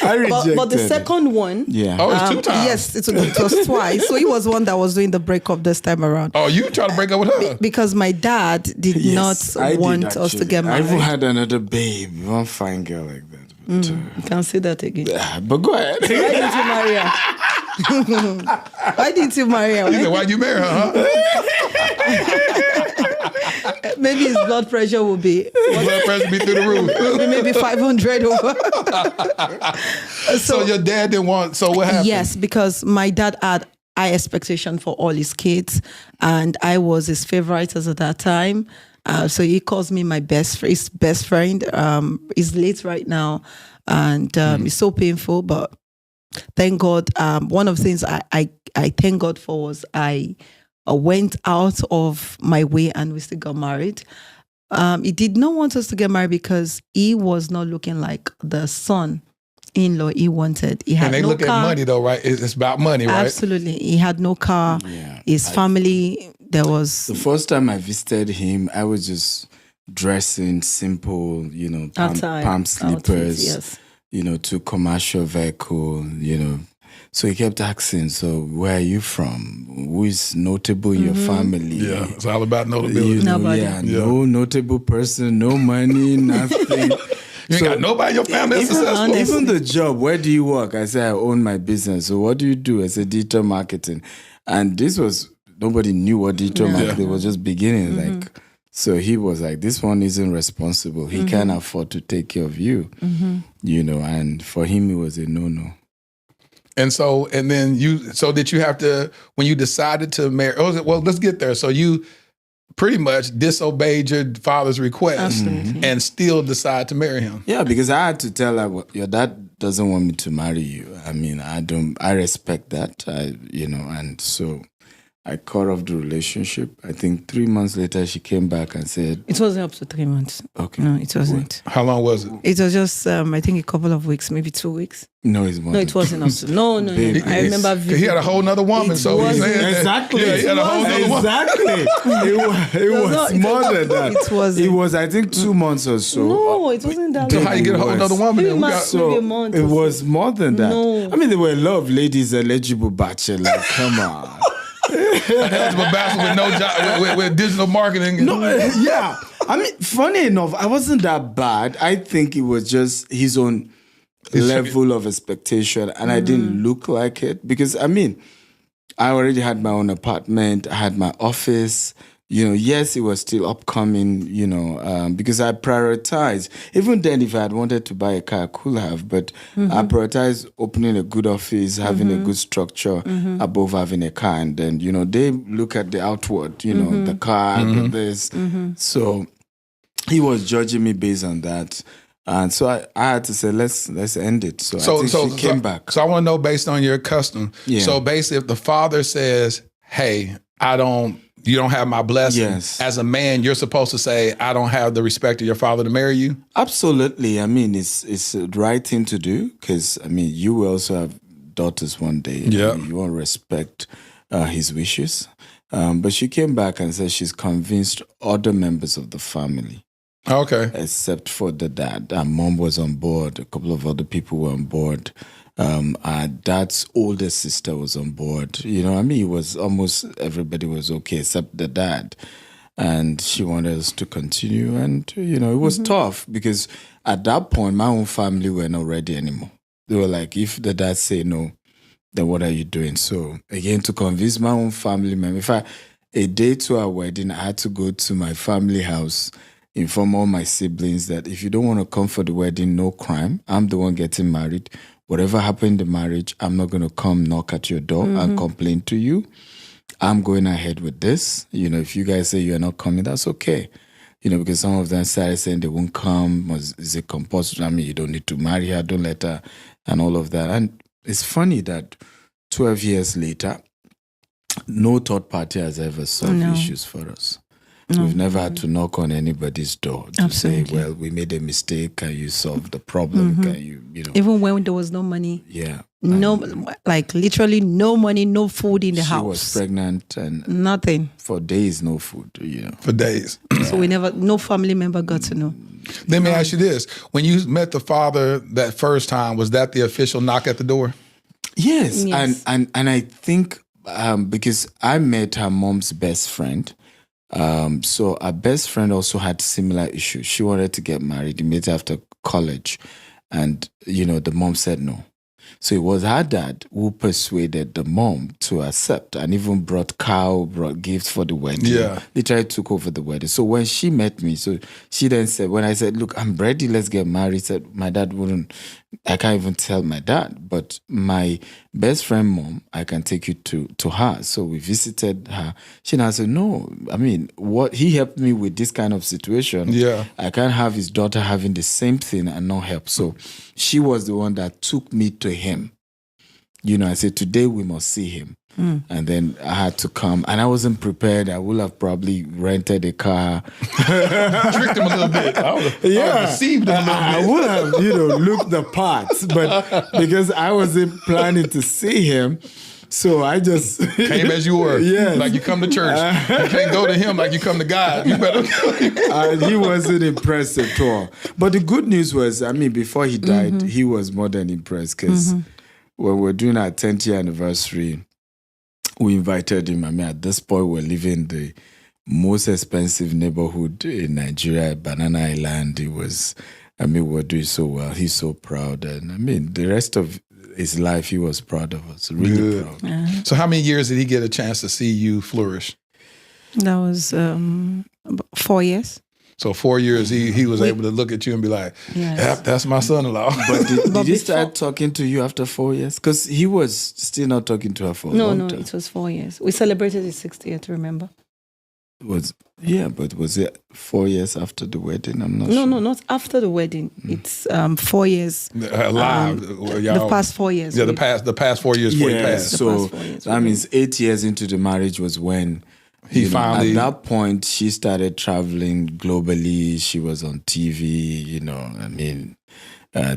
S3: I rejected
S1: But the second one,
S3: Yeah.
S2: Oh, it's 2 times.
S1: yes, it was twice. So he was one that was doing the breakup this time around.
S2: Oh, you trying to break up with her?
S1: Because my dad did
S3: Yes, I
S1: not
S3: did,
S1: want us to
S3: actually.
S1: get
S3: I even
S1: married.
S3: had another babe, one fine girl like that. But,
S1: You can say that again.
S3: but go ahead.
S1: Why didn't you marry her? Why didn't you marry her?
S2: He said, why'd you marry her, huh?
S1: Maybe his blood pressure will be
S2: Blood pressure be through the roof.
S1: maybe 500 over.
S2: So your dad didn't want, so what happened?
S1: Yes, because my dad had high expectation for all his kids, and I was his favorite at that time. So he calls me his best friend. He's late right now, and it's so painful. But thank God. One of the things I thank God for was I went out of my way and we still got married. He did not want us to get married because he was not looking like the son-in-law he wanted. He had
S2: And they
S1: no
S2: look
S1: car.
S2: at money though, right? It's about money, right?
S1: Absolutely. He had no car.
S3: Yeah.
S1: His family, there was...
S3: The first time I visited him, I was just dressing simple,
S1: Outside,
S3: palm slippers,
S1: yes.
S3: to commercial vehicle, So he kept asking, so where are you from? Who is notable in your family?
S2: Yeah, it's all about notability.
S1: Nobody.
S3: No notable person, no money, nothing.
S2: You ain't got nobody in your family that's successful.
S3: Even the job, where do you work? I said, I own my business. So what do you do? I said, digital marketing. And nobody knew what digital marketing was, just beginning. So he was like, this one isn't responsible. He can't afford to take care of you, and for him, it was a no-no.
S2: And so, did you have to, when you decided to marry, well, let's get there. So you pretty much disobeyed your father's request and still decide to marry him.
S3: Yeah, because I had to tell her, your dad doesn't want me to marry you. I mean, I respect that, and so I cut off the relationship. I think 3 months later, she came back and said...
S1: It wasn't up to 3 months.
S3: Okay.
S1: No, it wasn't.
S2: How long was it?
S1: It was just, I think, a couple of weeks, maybe 2 weeks.
S3: No, it's more.
S1: No, it wasn't up to... No. I remember...
S2: He had a whole nother woman, so he's saying that.
S3: Exactly.
S2: Yeah, he had a whole nother woman.
S3: Exactly. It was more than that.
S1: It wasn't.
S3: It was, I think, 2 months or so.
S1: No, it wasn't that
S2: So
S1: long.
S2: how you get a whole nother woman?
S1: Maybe
S2: Then? We got,
S1: maybe a month
S3: it
S1: or so.
S3: was more than that.
S1: No.
S3: I mean, there were a lot of ladies eligible bachelor. Like, come on.
S2: eligible bachelor with no job, with digital marketing.
S3: No, yeah. I mean, funny enough, I wasn't that bad. I think it was just his own level of expectation, and I didn't look like it because, I mean, I already had my own apartment. I had my office. Yes, it was still upcoming, because I prioritized. Even then, if I had wanted to buy a car, I could have, but I prioritized opening a good office, having a good structure above having a car. And then, they look at the outward, the car, the this. So he was judging me based on that. And so I had to say, let's end it. So I think she came back.
S2: So I want to know, based on your custom.
S3: Yeah.
S2: So basically, if the father says, hey, you don't have my blessing.
S3: Yes.
S2: As a man, you're supposed to say, I don't have the respect of your father to marry you?
S3: Absolutely. I mean, it's the right thing to do because, I mean, you will also have daughters one day.
S2: Yeah.
S3: You want to respect his wishes. But she came back and said she's convinced other members of the family.
S2: Okay.
S3: Except for the dad. Her mom was on board. A couple of other people were on board. Our dad's older sister was on board. It was almost everybody was okay except the dad. And she wanted us to continue. And, it was tough because at that point, my own family were not ready anymore. They were like, if the dad say no, then what are you doing? So, again, to convince my own family member, a day to our wedding, I had to go to my family house, inform all my siblings that if you don't want to come for the wedding, no crime. I'm the one getting married. whatever happened in the marriage, I'm not going to come knock at your door and complain to you. I'm going ahead with this. If you guys say you're not coming, that's okay. Because some of them started saying they won't come. Is it compulsory? I mean, you don't need to marry her, don't let her, and all of that. And it's funny that 12 years later, no third party has ever solved issues for us. We've never had to knock on anybody's door to say, well, we made a mistake. Can you solve the problem? Can you,
S1: Even when there was no money.
S3: Yeah.
S1: Literally no money, no food in the house.
S3: She was pregnant and
S1: nothing.
S3: For days, no food,
S2: For days.
S1: So no family member got to know.
S2: Let me ask you this. When you met the father that first time, was that the official knock at the door?
S3: Yes. And I think because I met her mom's best friend, so our best friend also had similar issues. She wanted to get married immediately after college. And, the mom said no. So it was her dad who persuaded the mom to accept and even brought gifts for the wedding. Yeah. Literally took over the wedding. So when she met me, so she then said, when I said, look, I'm ready, let's get married, said, my dad wouldn't, I can't even tell my dad, but my best friend mom, I can take you to her. So we visited her. She now said, no, I mean, he helped me with this kind of situation. Yeah. I can't have his daughter having the same thing and not help. So she was the one that took me to him. I said, today we must see him. And then I had to come, and I wasn't prepared. I would have probably rented a car,
S2: tricked him a little bit. I would have deceived him a little bit.
S3: I would have, looked the parts, but because I wasn't planning to see him, so I just
S2: came as you were. Yes. Like you come to church. You can't go to him like you come to God. You better.
S3: He wasn't impressed at all. But the good news was, before he died, he was more than impressed because when we're doing our 10th year anniversary, we invited him. At this point, we're living in the most expensive neighborhood in Nigeria, Banana Island. We're doing so well. He's so proud. And the rest of his life, he was proud of us. Really proud.
S2: So how many years did he get a chance to see you flourish?
S1: That was 4 years.
S2: So 4 years, he was able to look at you and be like, yep, that's my son-in-law.
S3: But did he start talking to you after 4 years? Because he was still not talking to her for a long time.
S1: No, it was 4 years. We celebrated his 60th, remember?
S3: But was it 4 years after the wedding? I'm not sure.
S1: No, not after the wedding. It's 4 years.
S2: Live.
S1: The past 4 years.
S2: Yeah, the past 4 years before he passed.
S3: So that means 8 years into the marriage was when he finally, at that point, she started traveling globally. She was on TV,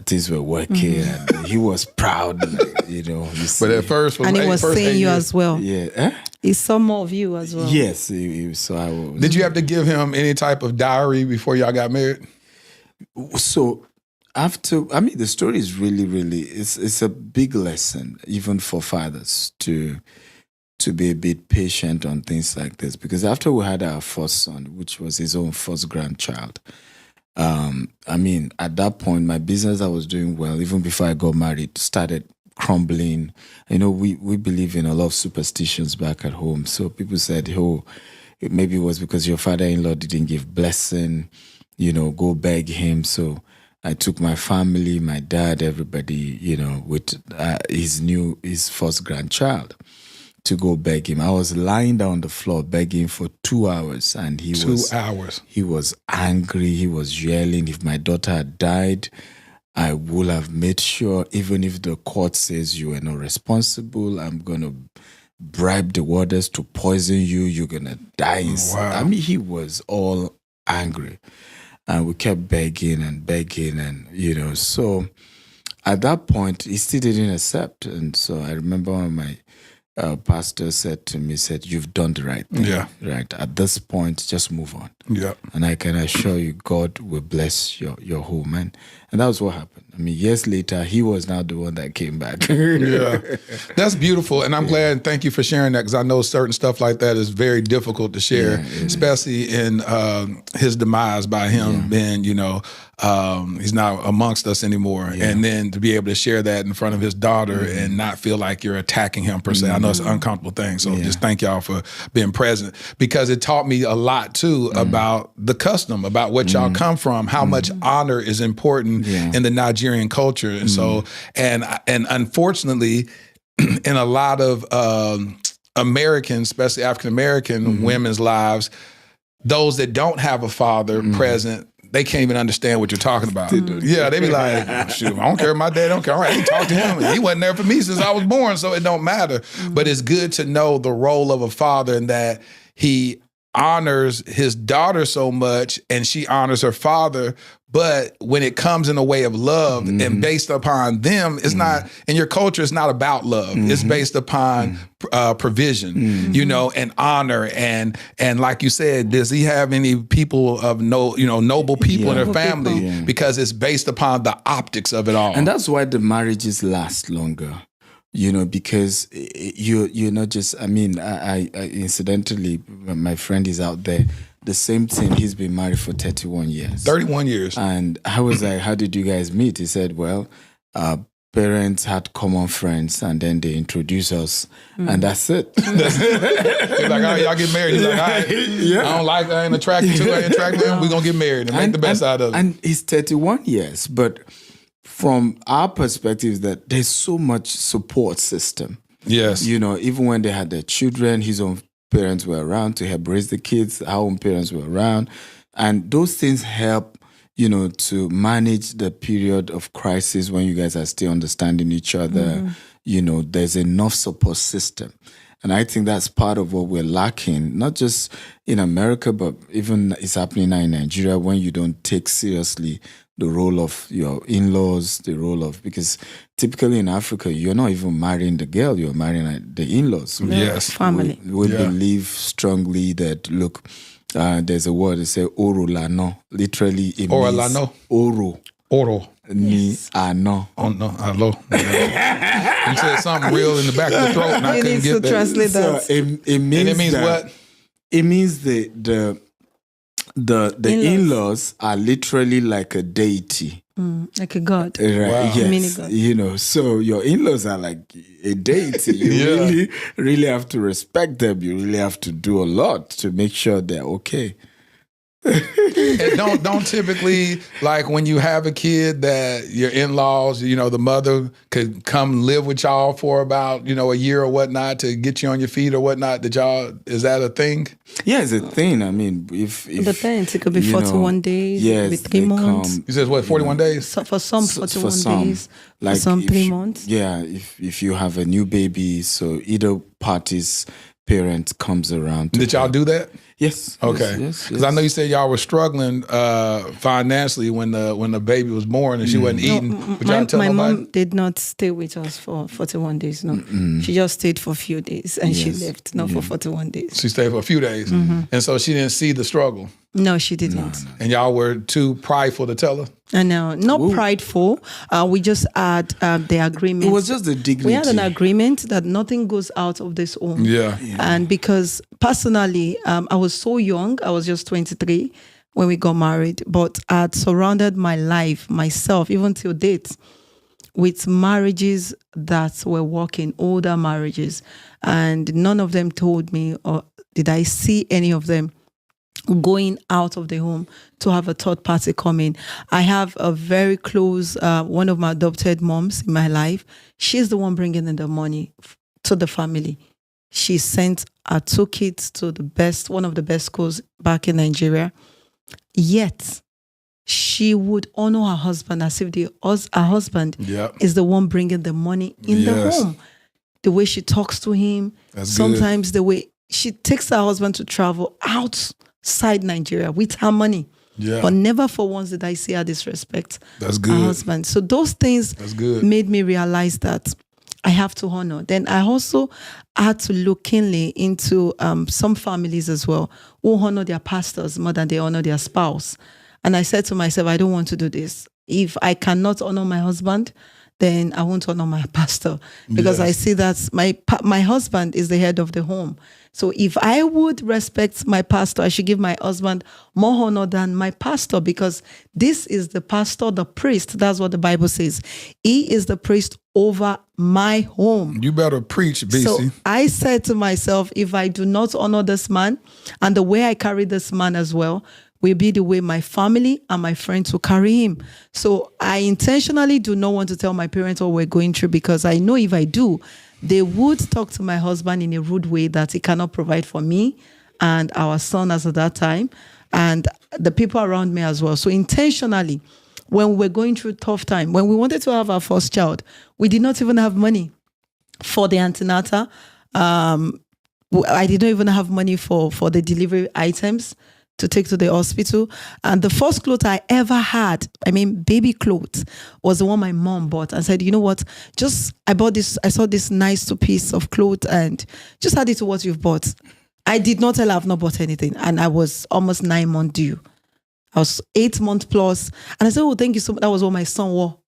S3: things were working, and he was proud,
S2: But at first,
S1: and he was seeing you as well.
S3: Yeah,
S1: he saw more of you as well.
S3: Yes, he saw.
S2: Did you have to give him any type of diary before y'all got married?
S3: So after, the story is really, really, it's a big lesson, even for fathers to be a bit patient on things like this. Because after we had our first son, which was his own first grandchild, at that point, my business I was doing well, even before I got married, started crumbling. We believe in a lot of superstitions back at home. So people said, maybe it was because your father-in-law didn't give blessing, go beg him. So I took my family, my dad, everybody, with his first grandchild, to go beg him. I was lying down on the floor begging for 2 hours, and he was angry. He was yelling. If my daughter had died, I would have made sure, even if the court says you are not responsible, I'm going to bribe the warders to poison you. You're going to die. Wow. He was all angry. And we kept begging, and so at that point, he still didn't accept. And so I remember when my pastor said to me, you've done the right thing. Yeah. Right. At this point, just move on. Yeah. And I can assure you, God will bless your home. And that was what happened. Years later, he was now the one that came back.
S2: Yeah. That's beautiful. And I'm glad, thank you for sharing that, because I know certain stuff like that is very difficult to share, especially in his demise by him being, he's not amongst us anymore. Yeah. And then to be able to share that in front of his daughter and not feel like you're attacking him per se. I know it's an uncomfortable thing. So just thank y'all for being present, because it taught me a lot too about the custom, about what y'all come from, how much honor is important in the Nigerian culture. And so, and unfortunately, in a lot of American, especially African-American women's lives, those that don't have a father present, they can't even understand what you're talking about. Yeah, they be like, shoot, I don't care if my dad don't care. All right, I can talk to him. He wasn't there for me since I was born, so it don't matter. But it's good to know the role of a father and that he honors his daughter so much and she honors her father. But when it comes in a way of love and based upon them, it's not, in your culture, it's not about love. It's based upon provision, you know, and honor. And like you said, does he have any people of noble people in their family? Yeah. Because it's based upon the optics of it all.
S3: And that's why the marriages last longer. You know, because you're not just, I mean, I incidentally, my friend is out there, the same thing, he's been married for 31 years.
S2: 31 years.
S3: And I was like, how did you guys meet? He said, well, parents had common friends and then they introduced us and that's it.
S2: He's like, all right, y'all get married. He's like, all right, I ain't attracted to her, I ain't attracted to him. We're going to get married and make the best out of it.
S3: And he's 31 years, but from our perspective, that there's so much support system.
S2: Yes.
S3: You know, even when they had their children, his own parents were around to help raise the kids, our own parents were around. And those things help, you know, to manage the period of crisis when you guys are still understanding each other. You know, there's enough support system. And I think that's part of what we're lacking, not just in America, but even it's happening now in Nigeria when you don't take seriously the role of your in-laws, because typically in Africa, you're not even marrying the girl, you're marrying the in-laws.
S2: Yes.
S1: Family.
S3: We believe strongly that, look, there's a word that says oro lano. Literally, it
S2: Oro
S3: means
S2: lano.
S3: Oro. Ni ano.
S2: Oh, no, hello. You said something real in the back of the throat and I couldn't get that.
S1: Translate that.
S3: So it means
S2: and it means what?
S3: It means the in-laws are literally like a deity.
S1: Like a god.
S3: Right.
S2: Wow.
S3: Yes.
S1: Mini god.
S3: You know, so your in-laws are like a deity. You really have to respect them. You really have to do a lot to make sure they're okay.
S2: And don't typically, like when you have a kid that your in-laws, you know, the mother could come live with y'all for about, you know, a year or whatnot to get you on your feet or whatnot. Is that a thing?
S3: Yeah, it's a thing. I mean, if
S1: It depends. It could be 41 days,
S3: yes,
S1: with 3 months.
S2: You said what, 41 days?
S1: So for some, 41
S3: for some,
S1: days.
S3: like
S1: for some, 3
S3: if-
S1: months.
S3: Yeah, if you have a new baby, so either party's parent comes around.
S2: Did y'all do that?
S3: Yes.
S2: Okay.
S3: Yes.
S2: Because I know you said y'all were struggling financially when the baby was born and she wasn't eating. Would y'all tell
S1: My
S2: nobody?
S1: mom did not stay with us for 41 days. No, she just stayed for a few days and she left. Not for 41 days.
S2: She stayed for a few days. And so she didn't see the struggle.
S1: No, she didn't.
S2: And y'all were too prideful to tell her?
S1: I know, not prideful. We just had the agreement.
S3: It was just the dignity.
S1: We had an agreement that nothing goes out of this home.
S2: Yeah.
S1: And because personally, I was so young, I was just 23 when we got married, but I had surrounded my life, myself, even till date, with marriages that were working, older marriages. And none of them told me, or did I see any of them going out of the home to have a third party come in. I have a very close, one of my adopted moms in my life. She's the one bringing in the money to the family. She sent her 2 kids to one of the best schools back in Nigeria. Yet, she would honor her husband as if her husband is the one bringing the money in the home. The way she talks to him, sometimes the way she takes her husband to travel outside Nigeria with her money.
S2: Yeah.
S1: But never for once did I see her disrespect
S2: That's good.
S1: her husband. So those things made me realize that I have to honor. Then I also had to look keenly into some families as well who honor their pastors more than they honor their spouse. And I said to myself, I don't want to do this. If I cannot honor my husband, then I won't honor my pastor, because I see that my husband is the head of the home. So if I would respect my pastor, I should give my husband more honor than my pastor, because this is the pastor, the priest. That's what the Bible says. He is the priest over my home.
S2: You better preach, Bisi.
S1: So I said to myself, if I do not honor this man and the way I carry this man as well, will be the way my family and my friends will carry him. So I intentionally do not want to tell my parents what we're going through, because I know if I do, they would talk to my husband in a rude way that he cannot provide for me and our son as at that time, and the people around me as well. So intentionally, when we were going through tough time, when we wanted to have our first child, we did not even have money for the antenatal. I did not even have money for the delivery items to take to the hospital. And the first clothes I ever had, baby clothes, was the one my mom bought, and said, you know what, I saw this nice piece of clothes and just add it to what you've bought. I did not tell her I've not bought anything. And I was almost 9 months due. I was 8 months plus. And I said, oh, thank you so much. That was what my son wore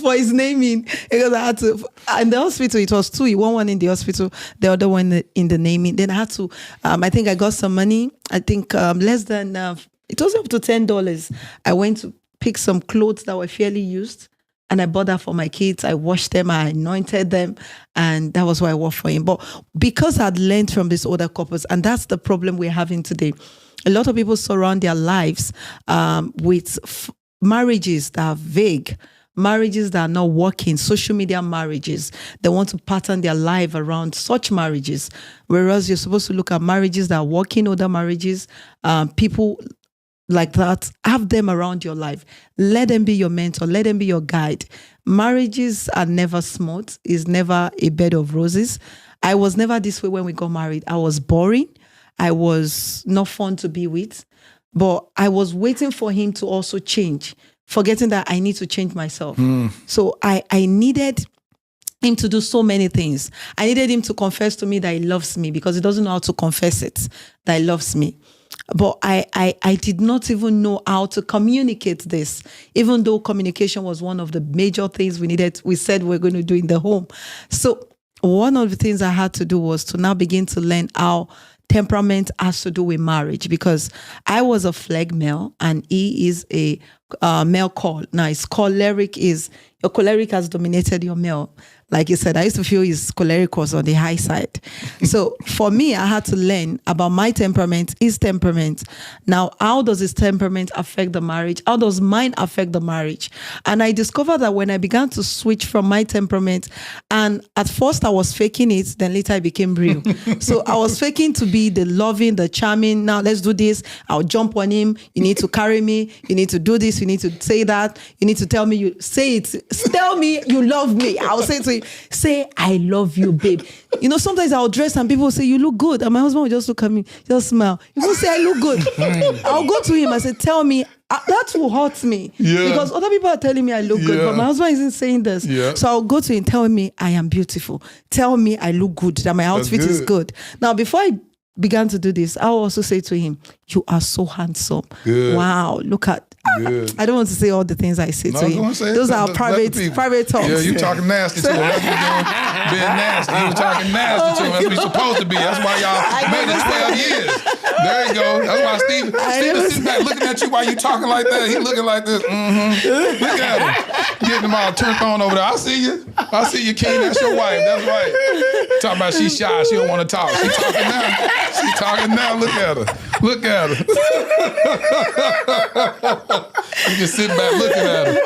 S1: for his naming. Because I had to, in the hospital, it was 2. One in the hospital, the other one in the naming. Then I had to, I think I got some money. I think less than, it was up to $10. I went to pick some clothes that were fairly used. And I bought that for my kids. I washed them, I anointed them, and that was what I wore for him. But because I'd learned from these older couples, and that's the problem we're having today. A lot of people surround their lives with marriages that are vague, marriages that are not working, social media marriages. They want to pattern their life around such marriages, whereas you're supposed to look at marriages that are working, older marriages, people like that. Have them around your life. Let them be your mentor. Let them be your guide. Marriages are never smooth. It's never a bed of roses. I was never this way when we got married. I was boring. I was not fun to be with. But I was waiting for him to also change, forgetting that I need to change myself. So I needed him to do so many things. I needed him to confess to me that he loves me, because he doesn't know how to confess it, that he loves me. But I did not even know how to communicate this, even though communication was one of the major things we said we're going to do in the home. So one of the things I had to do was to now begin to learn how temperament has to do with marriage, because I was a flag male and he is a male call. Now his choleric your choleric has dominated your male. Like you said, I used to feel his choleric was on the high side. So for me, I had to learn about my temperament, his temperament. Now, how does his temperament affect the marriage? How does mine affect the marriage? And I discovered that when I began to switch from my temperament, and at first I was faking it, then later it became real. So I was faking to be the loving, the charming. Now let's do this. I'll jump on him. You need to carry me. You need to do this. You need to say that. You need to tell me tell me you love me. I'll say to him, say, I love you, babe. You know, sometimes I'll dress and people will say, you look good. And my husband will just look at me, just smile. You will say, I look good. I'll go to him and say, tell me. That will hurt me. Yeah. Because other people are telling me I look good, but my husband isn't saying this. Yeah. So I'll go to him, tell me I am beautiful. Tell me I look good, that my outfit is good. Now, before I began to do this, I'll also say to him, you are so handsome. Good. Wow, look at. I don't want to say all the things I say to him. Those are private talks.
S2: Yeah, you talking nasty to him. That's what you're doing. Being nasty. You talking nasty to him. That's what you're supposed to be. That's why y'all made it 12 years. There you go. That's why Steve sitting back looking at you while you talking like that. He looking like this. Mm-hmm. Look at him. Getting them all turned on over there. I see you, King. That's your wife. That's right. Talking about she's shy. She don't want to talk. She talking now. She talking now. Look at her. Look at her. You just sit back looking at her.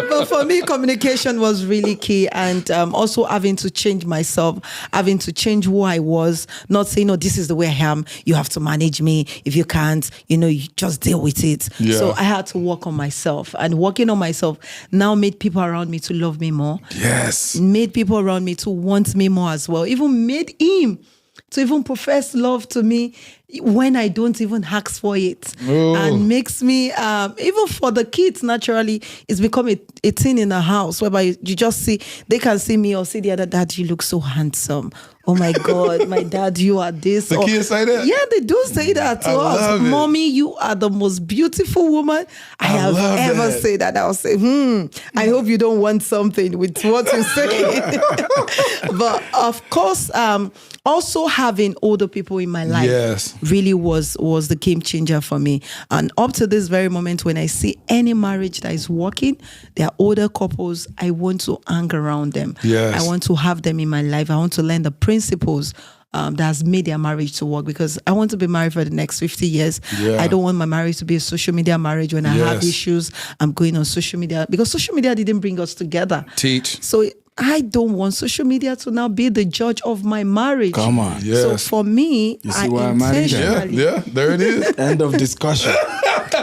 S1: But for me, communication was really key, and also having to change myself, having to change who I was, not saying, no, this is the way I am. You have to manage me. If you can't, you just deal with it. Yeah. So I had to work on myself, and working on myself now made people around me to love me more. Yes. Made people around me to want me more as well. Even made him to even profess love to me when I don't even ask for it. Oh. And makes me, even for the kids, naturally, it's become a thing in the house whereby you just see, they can see me or see the other dad, you look so handsome. Oh my God, my dad, you are this.
S2: The kids say that?
S1: Yeah, they do say that to us. Mommy, you are the most beautiful woman I have ever said that. I'll say, I hope you don't want something with what you say. But of course, also having older people in my life really was the game changer for me. And up to this very moment, when I see any marriage that is working, they are older couples, I want to hang around them. Yes. I want to have them in my life. I want to learn the principles that has made their marriage to work, because I want to be married for the next 50 years.
S2: Yeah.
S1: I don't want my marriage to be a social media marriage. When I have issues, I'm going on social media, because social media didn't bring us together.
S2: Teach.
S1: So I don't want social media to now be the judge of my marriage.
S3: Come on.
S2: Yes.
S1: So for me,
S3: You see why I'm married?
S2: Yeah, there it is.
S3: End of discussion.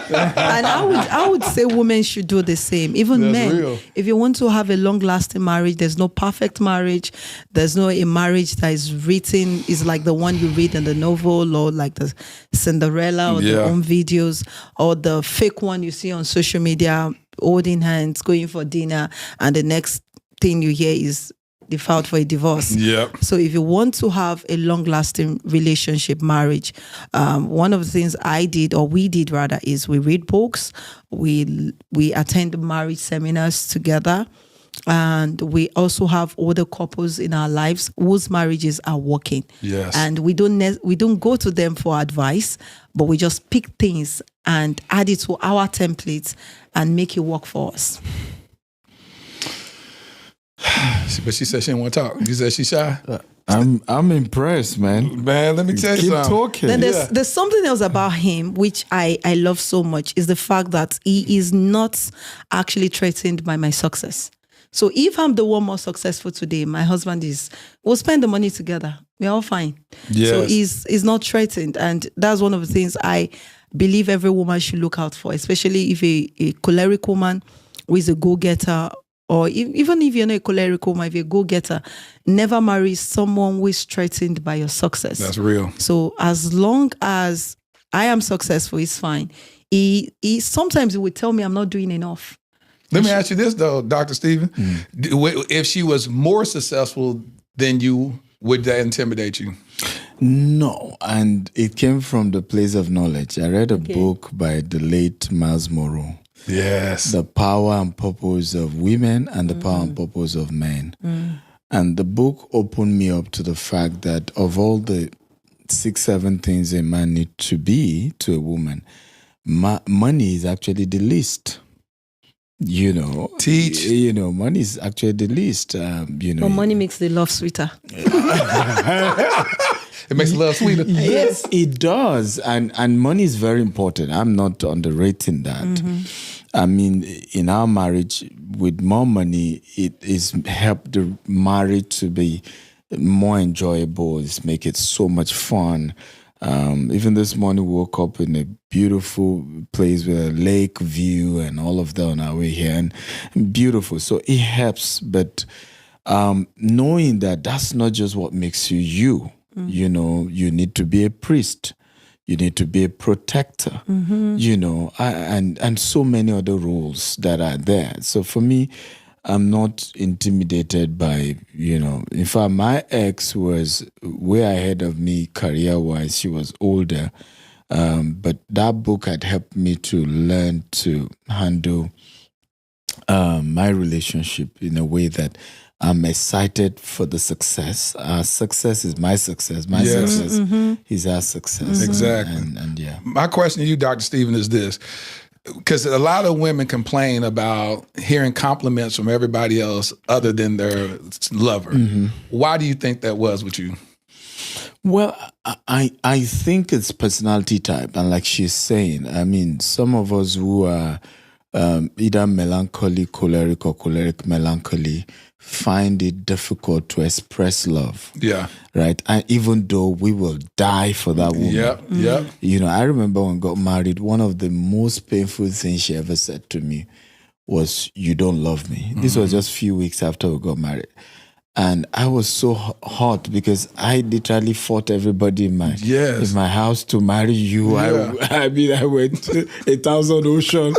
S1: And I would say women should do the same. Even
S2: That's
S1: men,
S2: real.
S1: if you want to have a long-lasting marriage, there's no perfect marriage. There's no a marriage that is written is like the one you read in the novel, or like the Cinderella, or the home videos, or the fake one you see on social media, holding hands, going for dinner, and the next thing you hear is they filed for a divorce.
S2: Yep.
S1: So if you want to have a long-lasting relationship, marriage, one of the things I did, or we did rather, is we read books, we attend marriage seminars together, and we also have other couples in our lives whose marriages are working.
S2: Yes.
S1: And we don't go to them for advice, but we just pick things and add it to our templates and make it work for us.
S2: But she said she didn't want to talk. You said she's shy.
S3: I'm impressed, man.
S2: Man, let me tell you
S3: Keep
S2: something.
S3: talking.
S1: Then there's something else about him which I love so much, is the fact that he is not actually threatened by my success. So if I'm the one more successful today, my husband we'll spend the money together. We're all fine.
S2: Yes.
S1: So he's not threatened. And that's one of the things I believe every woman should look out for, especially if a choleric woman who is a go-getter, or even if you're not a choleric woman, if you're a go-getter, never marry someone who is threatened by your success.
S2: That's real.
S1: So as long as I am successful, it's fine. He sometimes he would tell me I'm not doing enough.
S2: Let me ask you this, though, Dr. Stephen. If she was more successful than you, would that intimidate you?
S3: No, and it came from the place of knowledge. I read a book by the late Miles Monroe.
S2: Yes.
S3: The Power and Purpose of Women and the Power and Purpose of Men. And the book opened me up to the fact that of all the 6-7 things a man needs to be to a woman, money is actually the least. You know,
S2: Teach.
S3: You know, money is actually the least.
S1: But money makes the love sweeter.
S2: It makes love sweeter.
S3: Yes, it does. And money is very important. I'm not underrating that. I mean, in our marriage, with more money, it is helped the marriage to be more enjoyable. It's make it so much fun. Even this morning, we woke up in a beautiful place with a lake view and all of that on our way here, and beautiful. So it helps, but knowing that that's not just what makes you you. You know, you need to be a priest. You need to be a protector. You know, and so many other roles that are there. So for me, I'm not intimidated by, you know, in fact, my ex was way ahead of me career-wise. She was older. But that book had helped me to learn to handle my relationship in a way that I'm excited for the success. Our success is my success. My success is our success.
S2: Exactly.
S3: And yeah.
S2: My question to you, Dr. Stephen, is this. Because a lot of women complain about hearing compliments from everybody else other than their lover. Why do you think that was with you?
S3: Well, I think it's personality type. And like she's saying, I mean, some of us who are either melancholy, choleric, or choleric melancholy find it difficult to express love.
S2: Yeah.
S3: Right? And even though we will die for that woman.
S2: Yep.
S3: You know, I remember when I got married, one of the most painful things she ever said to me was, "You don't love me." This was just a few weeks after we got married. And I was so hot because I literally fought everybody in my house to marry you.
S2: Yeah.
S3: I mean, I went to 1,000 oceans.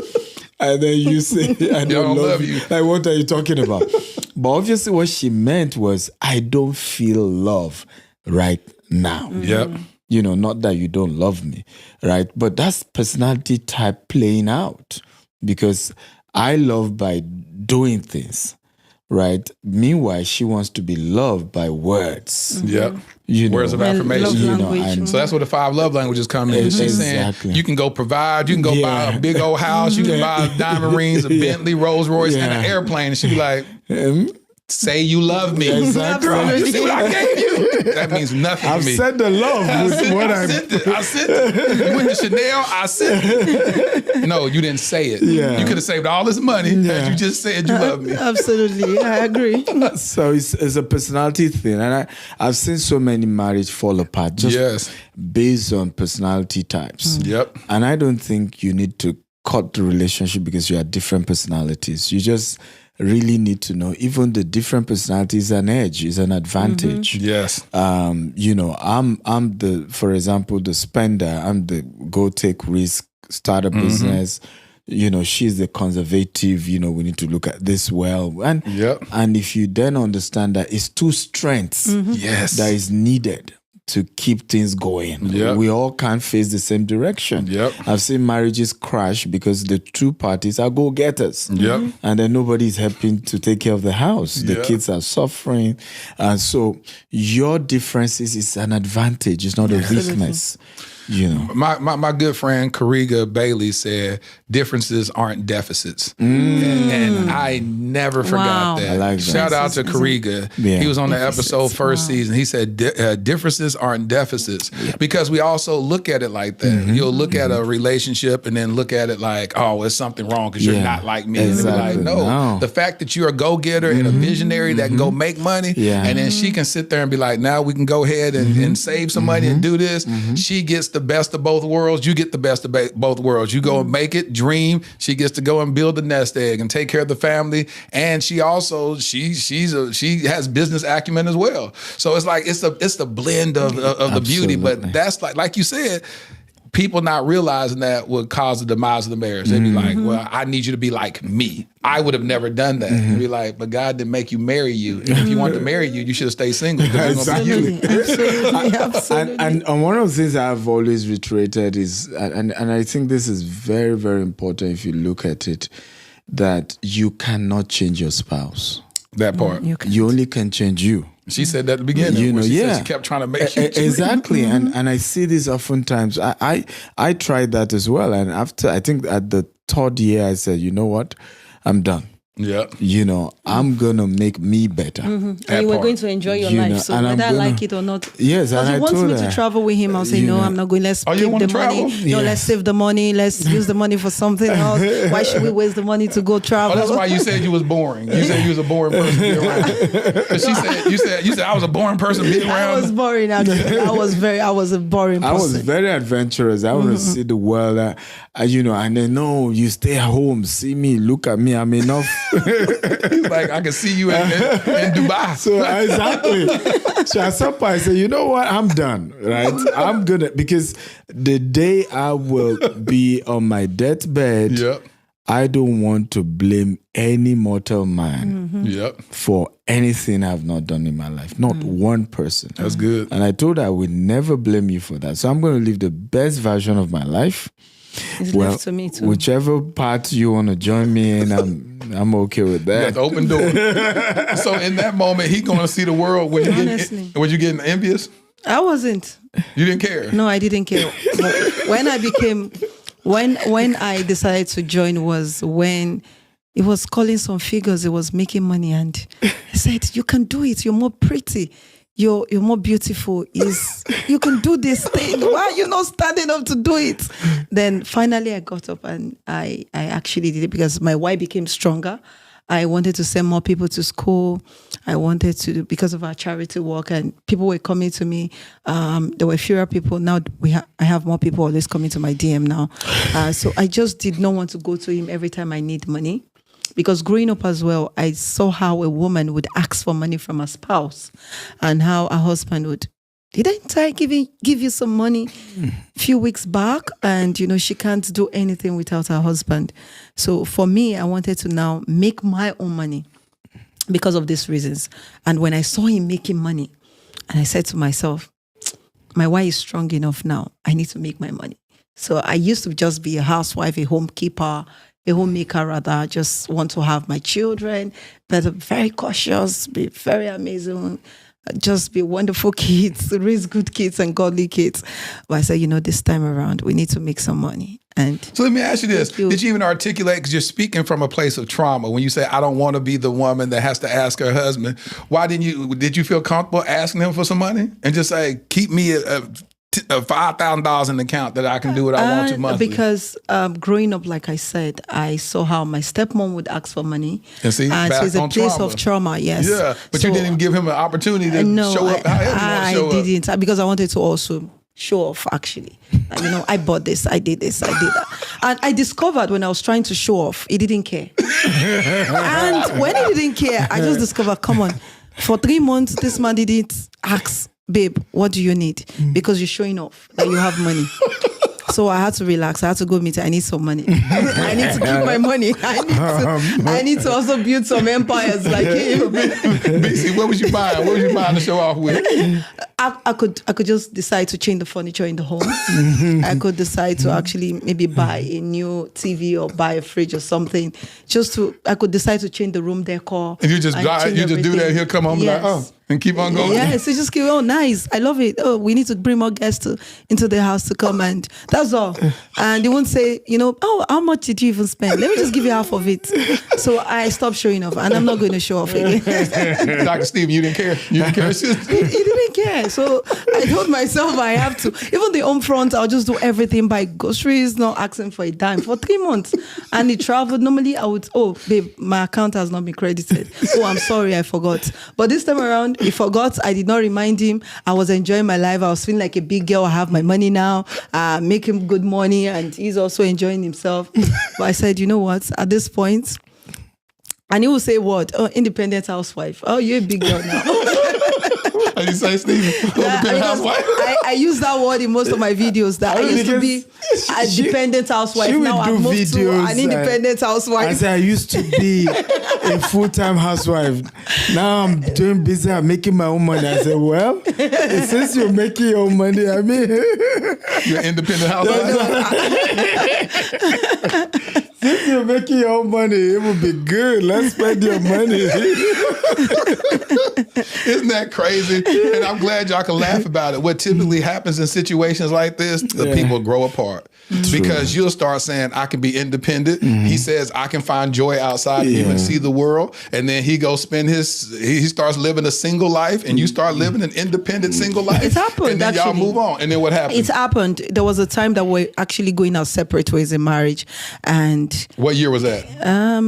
S3: And then you say, I don't love you. Like, what are you talking about? But obviously what she meant was, I don't feel love right now.
S2: Yep.
S3: You know, not that you don't love me, right? But that's personality type playing out. Because I love by doing things, right? Meanwhile, she wants to be loved by words.
S2: Yep.
S3: You know,
S2: words of affirmation.
S3: You know, and
S2: so that's where the 5 love languages come in. She's saying you can go provide, you can go buy a big old house, you can buy diamond rings, a Bentley, Rolls Royce, and an airplane. And she'd be like, say you love me.
S3: Exactly.
S2: You see what I gave you? That means nothing
S3: I've
S2: to me.
S3: said the love with what
S2: I sent it. You went to Chanel, I sent it. No, you didn't say it.
S3: Yeah.
S2: You could have saved all this money as you just said you love me.
S1: Absolutely, I agree.
S3: So it's a personality thing, and I've seen so many marriages fall apart just based on personality types.
S2: Yep.
S3: And I don't think you need to cut the relationship because you have different personalities. You just really need to know even the different personalities is an edge, is an advantage.
S2: Yes.
S3: I'm the, for example, the spender. I'm the go take risk, start a business. She's the conservative, we need to look at this well. And if you then understand that it's two strengths that is needed to keep things going. We all can't face the same direction. I've seen marriages crash because the two parties are go-getters. And then nobody's helping to take care of the house. The kids are suffering. And so your differences is an advantage. It's not a weakness.
S2: My good friend Kariga Bailey said differences aren't deficits. And I never forgot that.
S3: I like that.
S2: Shout out to Kariga. He was on the episode first season. He said differences aren't deficits because we also look at it like that. You'll look at a relationship and then look at it like, oh, there's something wrong because you're not like me.
S3: Exactly.
S2: And be like, no, the fact that you're a go-getter and a visionary that can go make money and then she can sit there and be like, now we can go ahead and save some money and do this. She gets the best of both worlds. You get the best of both worlds. You go and make it, dream. She gets to go and build the nest egg and take care of the family. And she also she has business acumen as well. So it's like it's the blend of the beauty. But that's like you said, people not realizing that would cause the demise of the marriage. They'd be like, well, I need you to be like me. I would have never done that. And be like, but God didn't make you marry you. And if you want to marry you, you should have stayed single.
S3: Absolutely. And one of the things I've always reiterated is, and I think this is very, very important if you look at it, that you cannot change your spouse.
S2: That part.
S3: You only can change you.
S2: She said that at the beginning. She said she kept trying to make you
S3: exactly. And I see this oftentimes. I tried that as well. And after, I think at the third year, I said, you know what? I'm done. I'm going to make me better.
S1: And you were going to enjoy your life. So whether I like it or not.
S3: Yes,
S1: and he wants me to travel with him. I'll say, no, I'm not going. Let's keep the money. No, let's save the money. Let's use the money for something else. Why should we waste the money to go travel?
S2: Oh, that's why you said you was boring. You said you was a boring person to be around. Because you said I was a boring person to be around.
S1: I was boring, actually. I was a boring person.
S3: I was very adventurous. I want to see the world. And then, no, you stay at home. See me, look at me. I'm enough.
S2: He's like, I can see you in Dubai.
S3: So exactly. So at some point I say, you know what? I'm done, right? I'm gonna, because the day I will be on my deathbed, I don't want to blame any mortal man for anything I've not done in my life. Not one person.
S2: That's good.
S3: And I told her I would never blame you for that. So I'm going to live the best version of my life.
S1: It's left to me too.
S3: Whichever part you want to join me in, I'm okay with that.
S2: You got the open door. So in that moment, he gonna see the world. Was you getting envious?
S1: I wasn't.
S2: You didn't care?
S1: No, I didn't care. When I decided to join was when it was calling some figures. It was making money, and I said, "You can do it. You're more pretty. You're more beautiful. You can do this thing. Why are you not standing up to do it?" Then finally I got up and I actually did it because my why became stronger. I wanted to send more people to school. I wanted to, because of our charity work, and people were coming to me. There were fewer people. Now I have more people always coming to my DM now. So I just did not want to go to him every time I need money. Because growing up as well, I saw how a woman would ask for money from her spouse and how a husband would, didn't I give you some money a few weeks back? And, she can't do anything without her husband. So for me, I wanted to now make my own money because of these reasons. And when I saw him making money, and I said to myself, my wife is strong enough now. I need to make my money. So I used to just be a housewife, a homekeeper, a homemaker rather. I just want to have my children, but I'm very cautious, be very amazing, just be wonderful kids, raise good kids and godly kids. But I said, this time around, we need to make some money. And
S2: so let me ask you this. Did you even articulate, because you're speaking from a place of trauma, when you say, I don't want to be the woman that has to ask her husband, did you feel comfortable asking him for some money and just say, keep me $5,000 in the account that I can do what I want to monthly?
S1: Because growing up, like I said, I saw how my stepmom would ask for money.
S2: And see,
S1: so it's a place of trauma, yes.
S2: Yeah, but you didn't even give him an opportunity to show up however you want to show up.
S1: I didn't, because I wanted to also show off, actually. I bought this, I did this, I did that. And I discovered when I was trying to show off, he didn't care. And when he didn't care, I just discovered, come on, for 3 months, this man didn't ask, babe, what do you need? Because you're showing off that you have money. So I had to relax. I had to go meet her. I need some money. I need to keep my money. I need to also build some empires like him.
S2: Bisi, what was you buying? What was you buying to show off with?
S1: I could just decide to change the furniture in the home. I could decide to actually maybe buy a new TV or buy a fridge or something. I could decide to change the room decor.
S2: And you just do that. He'll come home and keep on going.
S1: Yes, so just keep, nice. I love it. Oh, we need to bring more guests into the house to come, and that's all. And they won't say, how much did you even spend? Let me just give you half of it. So I stopped showing off, and I'm not going to show off again.
S2: Dr. Stephen, you didn't care? You didn't care?
S1: He didn't care. So I told myself I have to. Even the home front, I'll just do everything, buy groceries, not asking for a dime for 3 months. And he traveled. Normally I would, babe, my account has not been credited. Oh, I'm sorry, I forgot. But this time around, he forgot. I did not remind him. I was enjoying my life. I was feeling like a big girl. I have my money now. Make him good money, and he's also enjoying himself. But I said, you know what? At this point, and he will say what? Oh, independent housewife. Oh, you're a big girl now.
S2: How you say, Stephen? Independent housewife?
S1: I use that word in most of my videos. That I used to be a dependent housewife. Now I've moved to an independent housewife.
S3: I said I used to be a full-time housewife. Now I'm doing business. I'm making my own money. I said, well, since you're making your own money, I mean,
S2: you're an independent housewife.
S3: Since you're making your own money, it would be good. Let's spend your money.
S2: Isn't that crazy? And I'm glad y'all can laugh about it. What typically happens in situations like this, the people grow apart. True. Because you'll start saying, I can be independent. He says, I can find joy outside of you and see the world. And then he goes he starts living a single life, and you start living an independent single life.
S1: It happened,
S2: and then y'all move on. And then what happened?
S1: It happened. There was a time that we're actually going our separate ways in marriage. And
S2: what year was that?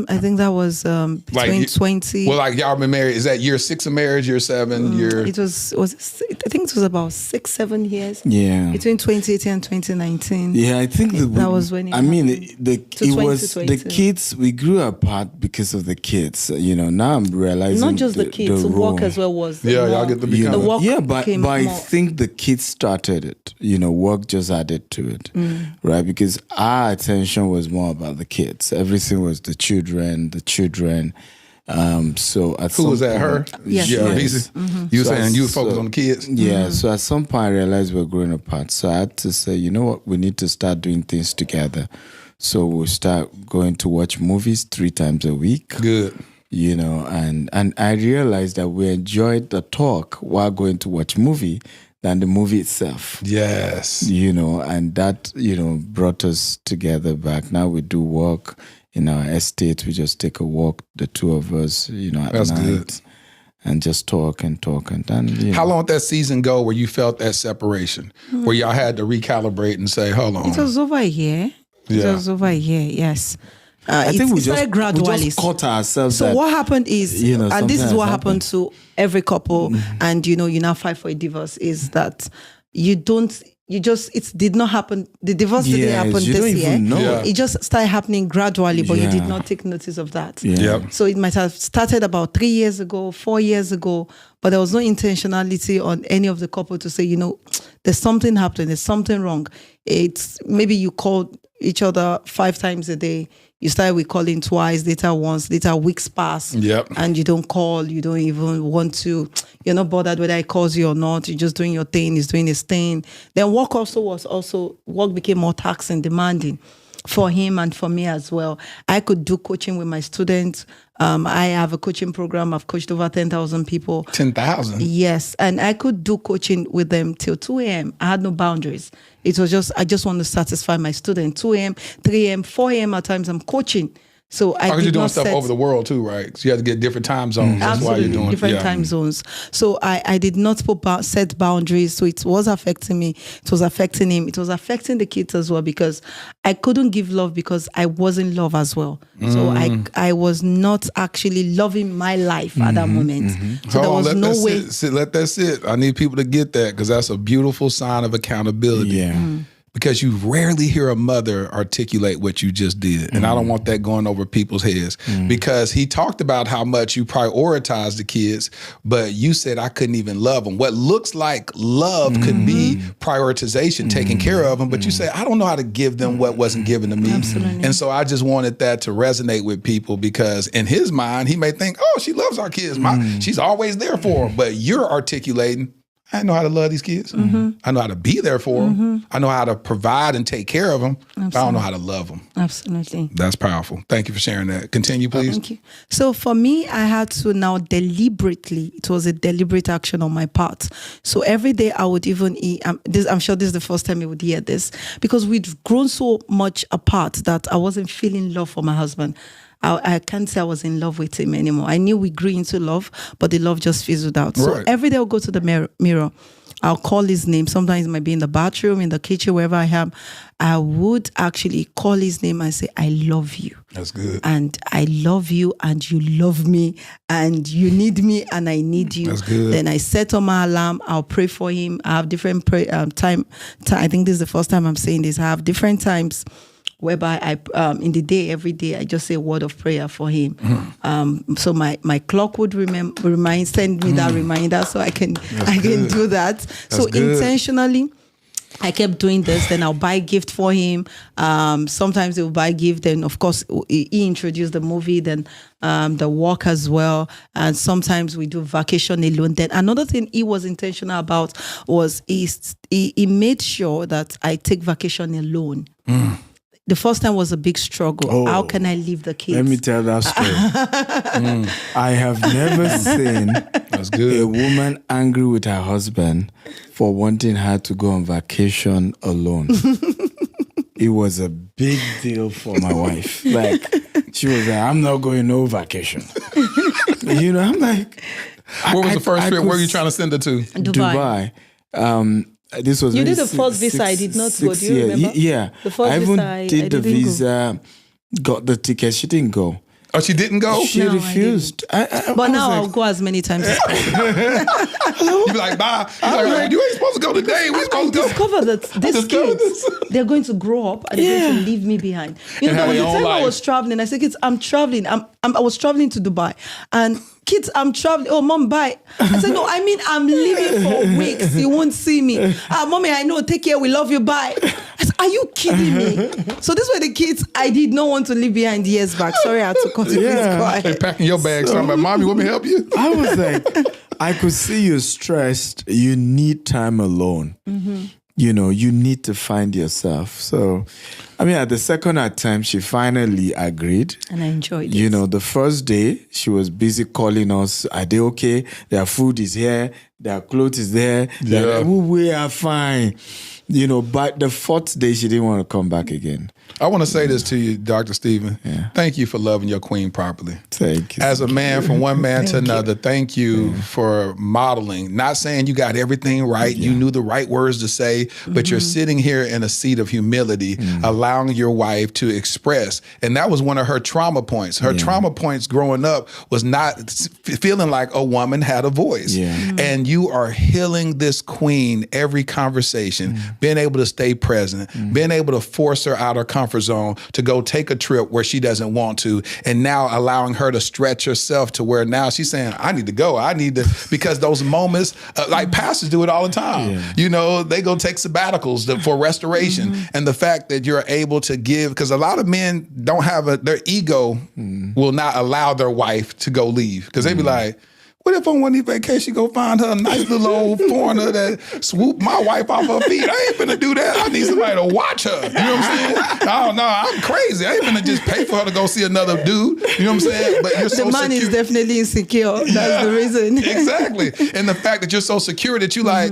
S1: I think that was between 20.
S2: Well, like y'all been married. Is that year 6 of marriage, year 7, year?
S1: It was I think it was about 6-7 years.
S3: Yeah.
S1: Between 2018 and 2019.
S3: Yeah, I think
S1: that was when
S3: the kids, we grew apart because of the kids. Now I'm realizing
S1: not just the kids, the work as well was.
S2: Y'all get to become
S1: the work.
S3: Yeah, but I think the kids started it. Work just added to it, right? Because our attention was more about the kids. Everything was the children. So at
S2: who was that? Her?
S1: Yes.
S2: Yeah. Yes. You were saying you focus on the kids.
S3: Yeah. So at some point I realized we're growing apart. So I had to say, you know what? We need to start doing things together. So we'll start going to watch movies 3 times a week.
S2: Good.
S3: And I realized that we enjoyed the talk while going to watch movie than the movie itself.
S2: Yes.
S3: And that, brought us together back. Now we do work in our estate. We just take a walk, the 2 of us, at
S2: That's
S3: night.
S2: Good.
S3: And just talk and then.
S2: How long did that season go where you felt that separation, where y'all had to recalibrate and say, hold on?
S1: It was over a year. It was over a year, yes.
S3: I think we just
S1: caught
S3: ourselves.
S1: So what happened is, and this is what happened to every couple, and you now fight for a divorce, is that it did not happen. The divorce didn't happen this year. It just started happening gradually, but you did not take notice of that. So it might have started about 3 years ago, 4 years ago, but there was no intentionality on any of the couple to say, there's something happening, there's something wrong. It's maybe you called each other 5 times a day. You start with calling twice, later once, later weeks pass. And you don't call, you don't even want to, you're not bothered whether he calls you or not. You're just doing your thing, he's doing his thing. Then work became more taxing, demanding. for him and for me as well. I could do coaching with my students. I have a coaching program. I've coached over 10,000 people.
S2: 10,000?
S1: Yes. And I could do coaching with them till 2 a.m. I had no boundaries. It was just, I just want to satisfy my student. 2 a.m., 3 a.m., 4 a.m. at times I'm coaching. So I
S2: you're doing stuff over the world too, right? So you have to get different time zones. That's
S1: absolutely,
S2: why you're doing
S1: different time zones. So I did not set boundaries. So it was affecting me. It was affecting him. It was affecting the kids as well because I couldn't give love because I wasn't love as well. So I was not actually loving my life at that moment. So there was no way.
S2: Let that sit. I need people to get that because that's a beautiful sign of accountability.
S3: Yeah.
S2: Because you rarely hear a mother articulate what you just did. And I don't want that going over people's heads because he talked about how much you prioritize the kids, but you said I couldn't even love them. What looks like love could be prioritization, taking care of them, but you say, I don't know how to give them what wasn't given to me.
S1: Absolutely.
S2: And so I just wanted that to resonate with people because in his mind, he may think, oh, she loves our kids. She's always there for them. But you're articulating, I know how to love these kids. I know how to be there for them. I know how to provide and take care of them. But I don't know how to love them.
S1: Absolutely.
S2: That's powerful. Thank you for sharing that. Continue, please.
S1: Thank you. So for me, I had to now deliberately, it was a deliberate action on my part. So every day I would even eat, I'm sure this is the first time you would hear this, because we'd grown so much apart that I wasn't feeling love for my husband. I can't say I was in love with him anymore. I knew we grew into love, but the love just fizzled out. So every day I'll go to the mirror. I'll call his name. Sometimes it might be in the bathroom, in the kitchen, wherever I am. I would actually call his name and say, I love you.
S2: That's good.
S1: And I love you and you love me and you need me and I need you.
S2: That's good.
S1: Then I set on my alarm. I'll pray for him. I have different time. I think this is the first time I'm saying this. I have different times whereby I, in the day, every day, I just say a word of prayer for him. So my clock would send me that reminder so I can do that. So intentionally, I kept doing this. Then I'll buy gift for him. Sometimes he'll buy gift. Then of course he introduced the movie. Then the walk as well. And sometimes we do vacation alone. Then another thing he was intentional about was he made sure that I take vacation alone. The first time was a big struggle. How can I leave the kids?
S3: Let me tell that story. I have never seen a woman angry with her husband for wanting her to go on vacation alone. It was a big deal for my wife. Like, she was like, I'm not going no vacation. You know, I'm like...
S2: What was the first trip? Where were you trying to send her to?
S1: Dubai.
S3: This was
S1: you did the first visa. I did not go. Do you remember?
S3: Yeah.
S1: The first
S3: I even
S1: visa,
S3: did the visa, got the ticket. She didn't go.
S2: Oh, she didn't go?
S3: She refused.
S1: But now I'll go as many times as possible.
S2: You be like, bye. You ain't supposed to go today. We're supposed to go.
S1: I discovered that these kids, they're going to grow up and they're going to leave me behind. You know, there was a time I was traveling. I said, kids, I'm traveling. I was traveling to Dubai. And kids, I'm traveling. Oh, mom, bye. I said, no, I mean, I'm leaving for weeks. You won't see me. Mommy, I know. Take care. We love you. Bye. I said, are you kidding me? So these were the kids I did not want to leave behind years back. Sorry, I had to cut you.
S2: They're packing your bags. So I'm like, Mom, you want me to help you?
S3: I was like, I could see you stressed. You need time alone. You know, you need to find yourself. So, I mean, at the second attempt, she finally agreed. And
S1: I enjoyed it.
S3: You know, the first day, she was busy calling us. Are they okay? Their food is here. Their clothes is there. We are fine. You know, but the fourth day, she didn't want to come back again.
S2: I want to say this to you, Dr. Stephen. Thank you for loving your queen properly.
S3: Thank you.
S2: As a man from one man to another, thank you for modeling. Not saying you got everything right, you knew the right words to say, but you're sitting here in a seat of humility, allowing your wife to express. And that was one of her trauma points. Her trauma points growing up was not feeling like a woman had a voice. And you are healing this queen every conversation, being able to stay present, being able to force her out of comfort zone to go take a trip where she doesn't want to, and now allowing her to stretch herself to where now she's saying, I need to go. I need to, because those moments, like pastors do it all the time. You know, they go take sabbaticals for restoration. And the fact that you're able to give, because a lot of men don't have their ego will not allow their wife to go leave. Because they be like, What if on one of these vacations go find her a nice little old foreigner that swoop my wife off her feet? I ain't finna do that. I need somebody to watch her. You know what I'm saying? Oh no, I'm crazy. I ain't finna just pay for her to go see another dude. You know what I'm saying? But you're so
S1: the man
S2: secure.
S1: is definitely insecure. That's the reason.
S2: Exactly. And the fact that you're so secure that you like,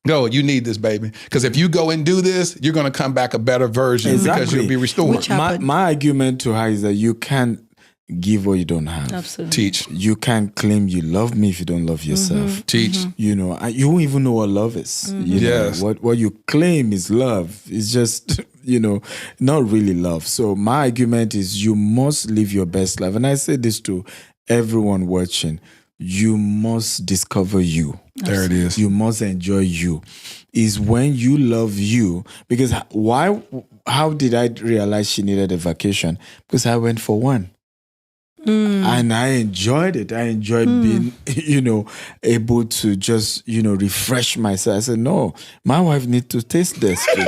S2: go, you need this, baby. Because if you go and do this, you're going to come back a better version because you'll be restored.
S3: My argument to her is that you can't give what you don't have.
S1: Absolutely.
S2: Teach.
S3: You can't claim you love me if you don't love yourself.
S2: Teach.
S3: You know, and you won't even know what love is. You know, what you claim is love is just, you know, not really love. So my argument is you must live your best life. And I say this to everyone watching. You must discover you.
S2: There it is.
S3: You must enjoy you. Is when you love you. Because how did I realize she needed a vacation? Because I went for one. And I enjoyed it. I enjoyed being, you know, able to just, you know, refresh myself. I said, no, my wife needs to taste this too.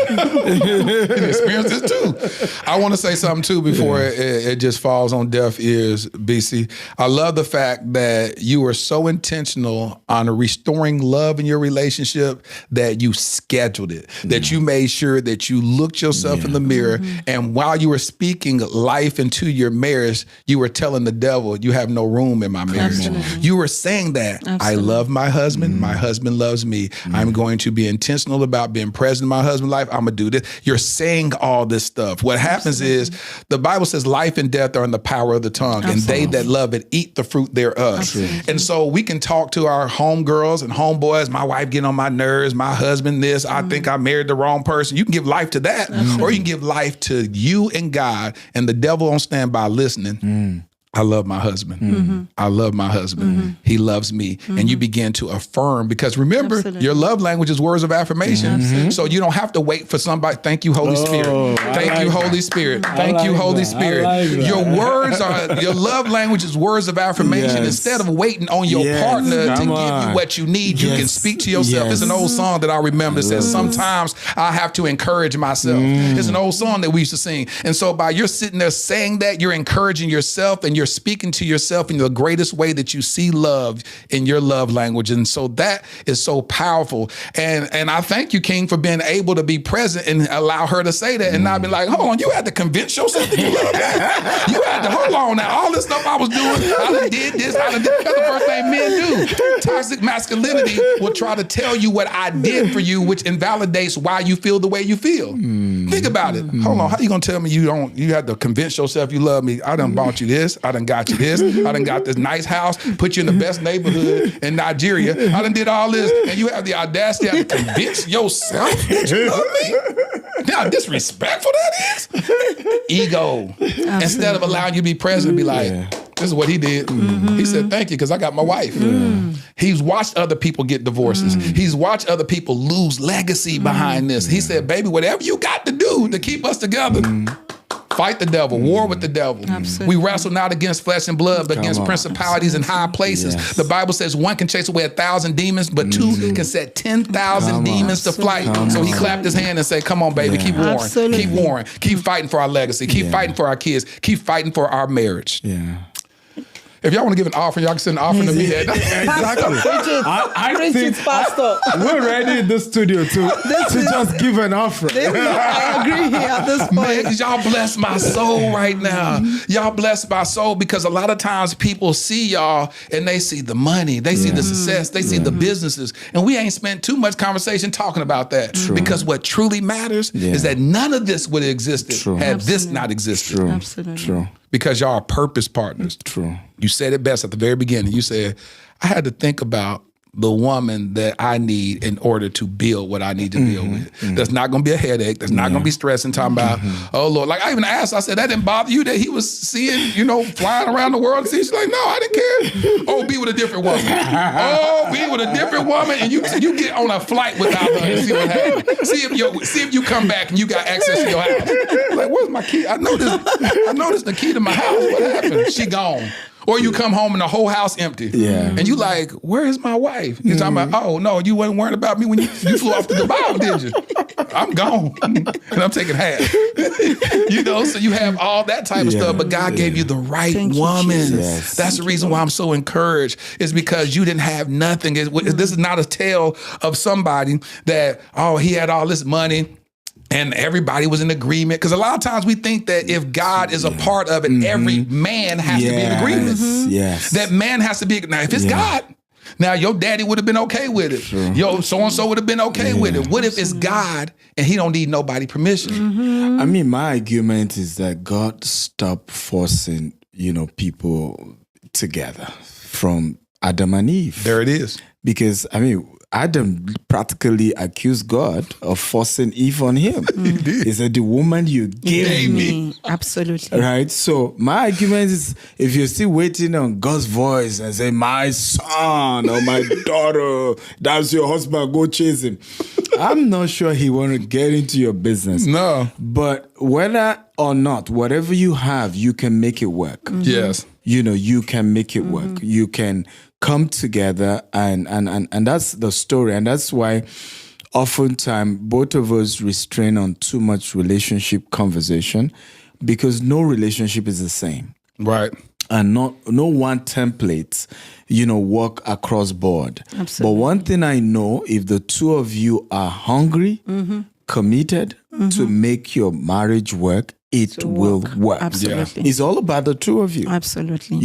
S2: Experience this too. I want to say something too before it just falls on deaf ears, Bisi. I love the fact that you were so intentional on restoring love in your relationship that you scheduled it, that you made sure that you looked yourself in the mirror. And while you were speaking life into your marriage, you were telling the devil, you have no room in my marriage.
S1: Absolutely.
S2: You were saying that I love my husband. My husband loves me. I'm going to be intentional about being present in my husband's life. I'm going to do this. You're saying all this stuff. What happens is the Bible says life and death are in the power of the tongue, and they that love it eat the fruit thereof. And so we can talk to our homegirls and homeboys, my wife getting on my nerves, my husband this, I think I married the wrong person. You can give life to that, or you can give life to you and God, and the devil on standby listening. I love my husband. I love my husband. He loves me. And you begin to affirm, because remember, your love language is words of affirmation. So you don't have to wait for somebody. Thank you, Holy Spirit. Thank you, Holy Spirit. Thank you, Holy Spirit. Your words are, your love language is words of affirmation. Instead of waiting on your partner to give you what you need, you can speak to yourself. It's an old song that I remember that says, sometimes I have to encourage myself. It's an old song that we used to sing. And so by you're sitting there saying that, you're encouraging yourself, and you're speaking to yourself in the greatest way that you see love in your love language. And so that is so powerful. And I thank you, King, for being able to be present and allow her to say that and not be like, hold on, you had to convince yourself that you love that. You had to, hold on now, all this stuff I was doing, I done did this, I done did. That's the first thing men do. Toxic masculinity will try to tell you what I did for you, which invalidates why you feel the way you feel. Think about it. Hold on, how you gonna tell me you had to convince yourself you love me? I done bought you this, I done got you this, I done got this nice house, put you in the best neighborhood in Nigeria, I done did all this, and you have the audacity to convince yourself that you love me? Now, disrespectful that is? Ego. Instead of allowing you to be present and be like, this is what he did. He said, thank you, because I got my wife. He's watched other people get divorces. He's watched other people lose legacy behind this. He said, baby, whatever you got to do to keep us together, fight the devil, war with the devil. We wrestle not against flesh and blood, but against principalities in high places. The Bible says one can chase away 1,000 demons, but two can set 10,000 demons to flight. So he clapped his hand and said, come on, baby, keep warring. Keep warring. Keep fighting for our legacy. Keep fighting for our kids. Keep fighting for our marriage. If y'all want to give an offering, y'all can send an offering to me.
S3: Exactly. I think
S1: Pastor.
S3: we're ready in the studio to just give an offering.
S1: I agree here at this point.
S2: Man, y'all bless my soul right now. Y'all bless my soul, because a lot of times people see y'all and they see the money, they see the success, they see the businesses, and we ain't spent too much conversation talking about that. Because what truly matters is that none of this would have existed had this not existed.
S1: Absolutely.
S2: Because y'all are purpose partners. You said it best at the very beginning. You said, I had to think about the woman that I need in order to build what I need to build with. That's not going to be a headache. That's not going to be stressing, talking about, oh, Lord. Like I even asked, I said, that didn't bother you that he was seeing, flying around the world? She's like, no, I didn't care. Oh, be with a different woman. Oh, be with a different woman, and you get on a flight without her and see what happens. See if you come back and you got access to your house. Like, where's my key? I noticed the key to my house. What happened? She gone. Or you come home and the whole house empty.
S3: Yeah.
S2: And you like, where is my wife? You're talking about, oh, no, you wasn't worried about me when you flew off to Dubai, did you? I'm gone. And I'm taking half. So you have all that type of stuff, but God gave you the right woman.
S3: Yes.
S2: That's the reason why I'm so encouraged, is because you didn't have nothing. This is not a tale of somebody that, he had all this money and everybody was in agreement. Because a lot of times we think that if God is a part of it, every man has to be in agreement.
S3: Yes.
S2: That man has to be. Now, if it's God, now your daddy would have been okay with it.
S3: True.
S2: Your so-and-so would have been okay with it. What if it's God and he don't need nobody permission?
S3: I mean, my argument is that God stopped forcing, people together from Adam and Eve.
S2: There it is.
S3: Because, Adam practically accused God of forcing Eve on him.
S2: He did.
S3: He said, the woman you gave me.
S1: Absolutely.
S3: Right? So my argument is, if you're still waiting on God's voice and say, my son or my daughter, that's your husband, go chase him. I'm not sure he want to get into your business.
S2: No.
S3: But whether or not, whatever you have, you can make it work.
S2: Yes.
S3: You can make it work. You can come together and that's the story. And that's why oftentimes both of us restrain on too much relationship conversation, because no relationship is the same.
S2: Right.
S3: And no one template, work across board.
S1: Absolutely.
S3: But one thing I know, if the two of you are hungry, committed to make your marriage work, it will work.
S1: Absolutely.
S3: It's all about the two of you.
S1: Absolutely.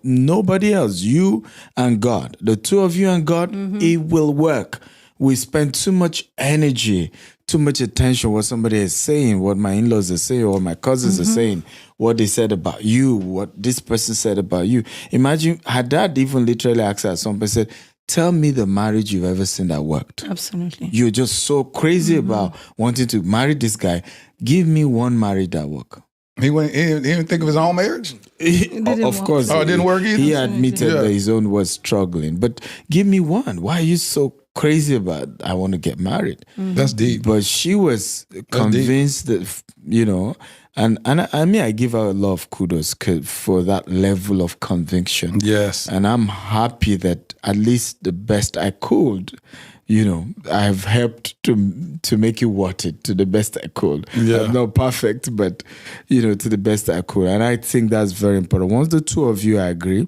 S3: Nobody else. You and God. The two of you and God, it will work. We spend too much energy, too much attention what somebody is saying, what my in-laws are saying, or my cousins are saying, what they said about you, what this person said about you. Imagine, had Dad even literally asked her, somebody said, tell me the marriage you've ever seen that worked.
S1: Absolutely.
S3: You're just so crazy about wanting to marry this guy. Give me one marriage that worked.
S2: He didn't think of his own marriage?
S3: Of course.
S2: Oh, it didn't work either?
S3: He admitted that his own was struggling. But give me one. Why are you so crazy about I want to get married?
S2: That's deep.
S3: But she was convinced that, and I give her a lot of kudos for that level of conviction.
S2: Yes.
S3: And I'm happy that at least the best I could, I've helped to make it worth it to the best I could.
S2: Yeah.
S3: I'm not perfect, but, to the best I could. And I think that's very important. Once the two of you agree,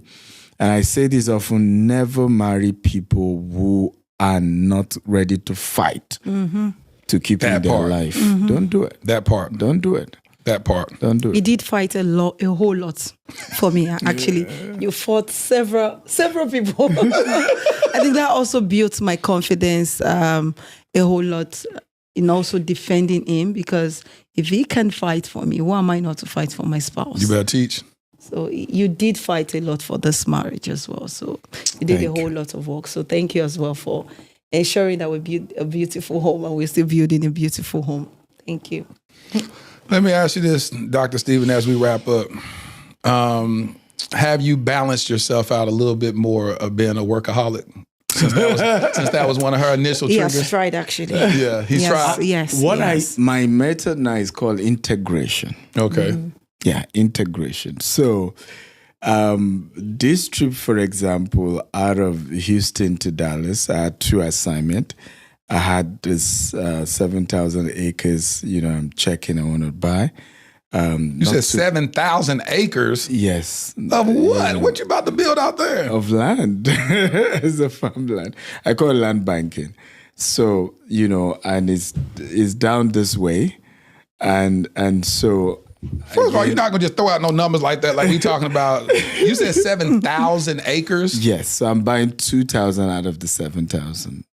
S3: and I say this often, never marry people who are not ready to fight to keep in their life. Don't do it.
S2: That part.
S3: Don't do it.
S2: That part.
S3: Don't do it.
S1: He did fight a whole lot for me. Actually, you fought several people. I think that also built my confidence a whole lot in also defending him, because if he can fight for me, why am I not to fight for my spouse?
S2: You better teach.
S1: So you did fight a lot for this marriage as well. So you did a whole lot of work. So thank you as well for ensuring that we build a beautiful home, and we're still building a beautiful home. Thank you.
S2: Let me ask you this, Dr. Stephen, as we wrap up. Have you balanced yourself out a little bit more of being a workaholic? Since that was one of her initial triggers?
S1: Yes, tried actually.
S2: Yeah, he's tried.
S1: Yes.
S3: My method now is called integration.
S2: Okay.
S3: Yeah, integration. So this trip, for example, out of Houston to Dallas, I had 2 assignments. I had this 7,000 acres, I'm checking I want to buy.
S2: You said 7,000 acres?
S3: Yes.
S2: Of what? What you about to build out there?
S3: Of land. It's a farmland. I call it land banking. So, and it's down this way. And so...
S2: First of all, you're not going to just throw out no numbers like that, like we talking about. You said 7,000 acres?
S3: Yes. So I'm buying 2,000 out of the 7,000.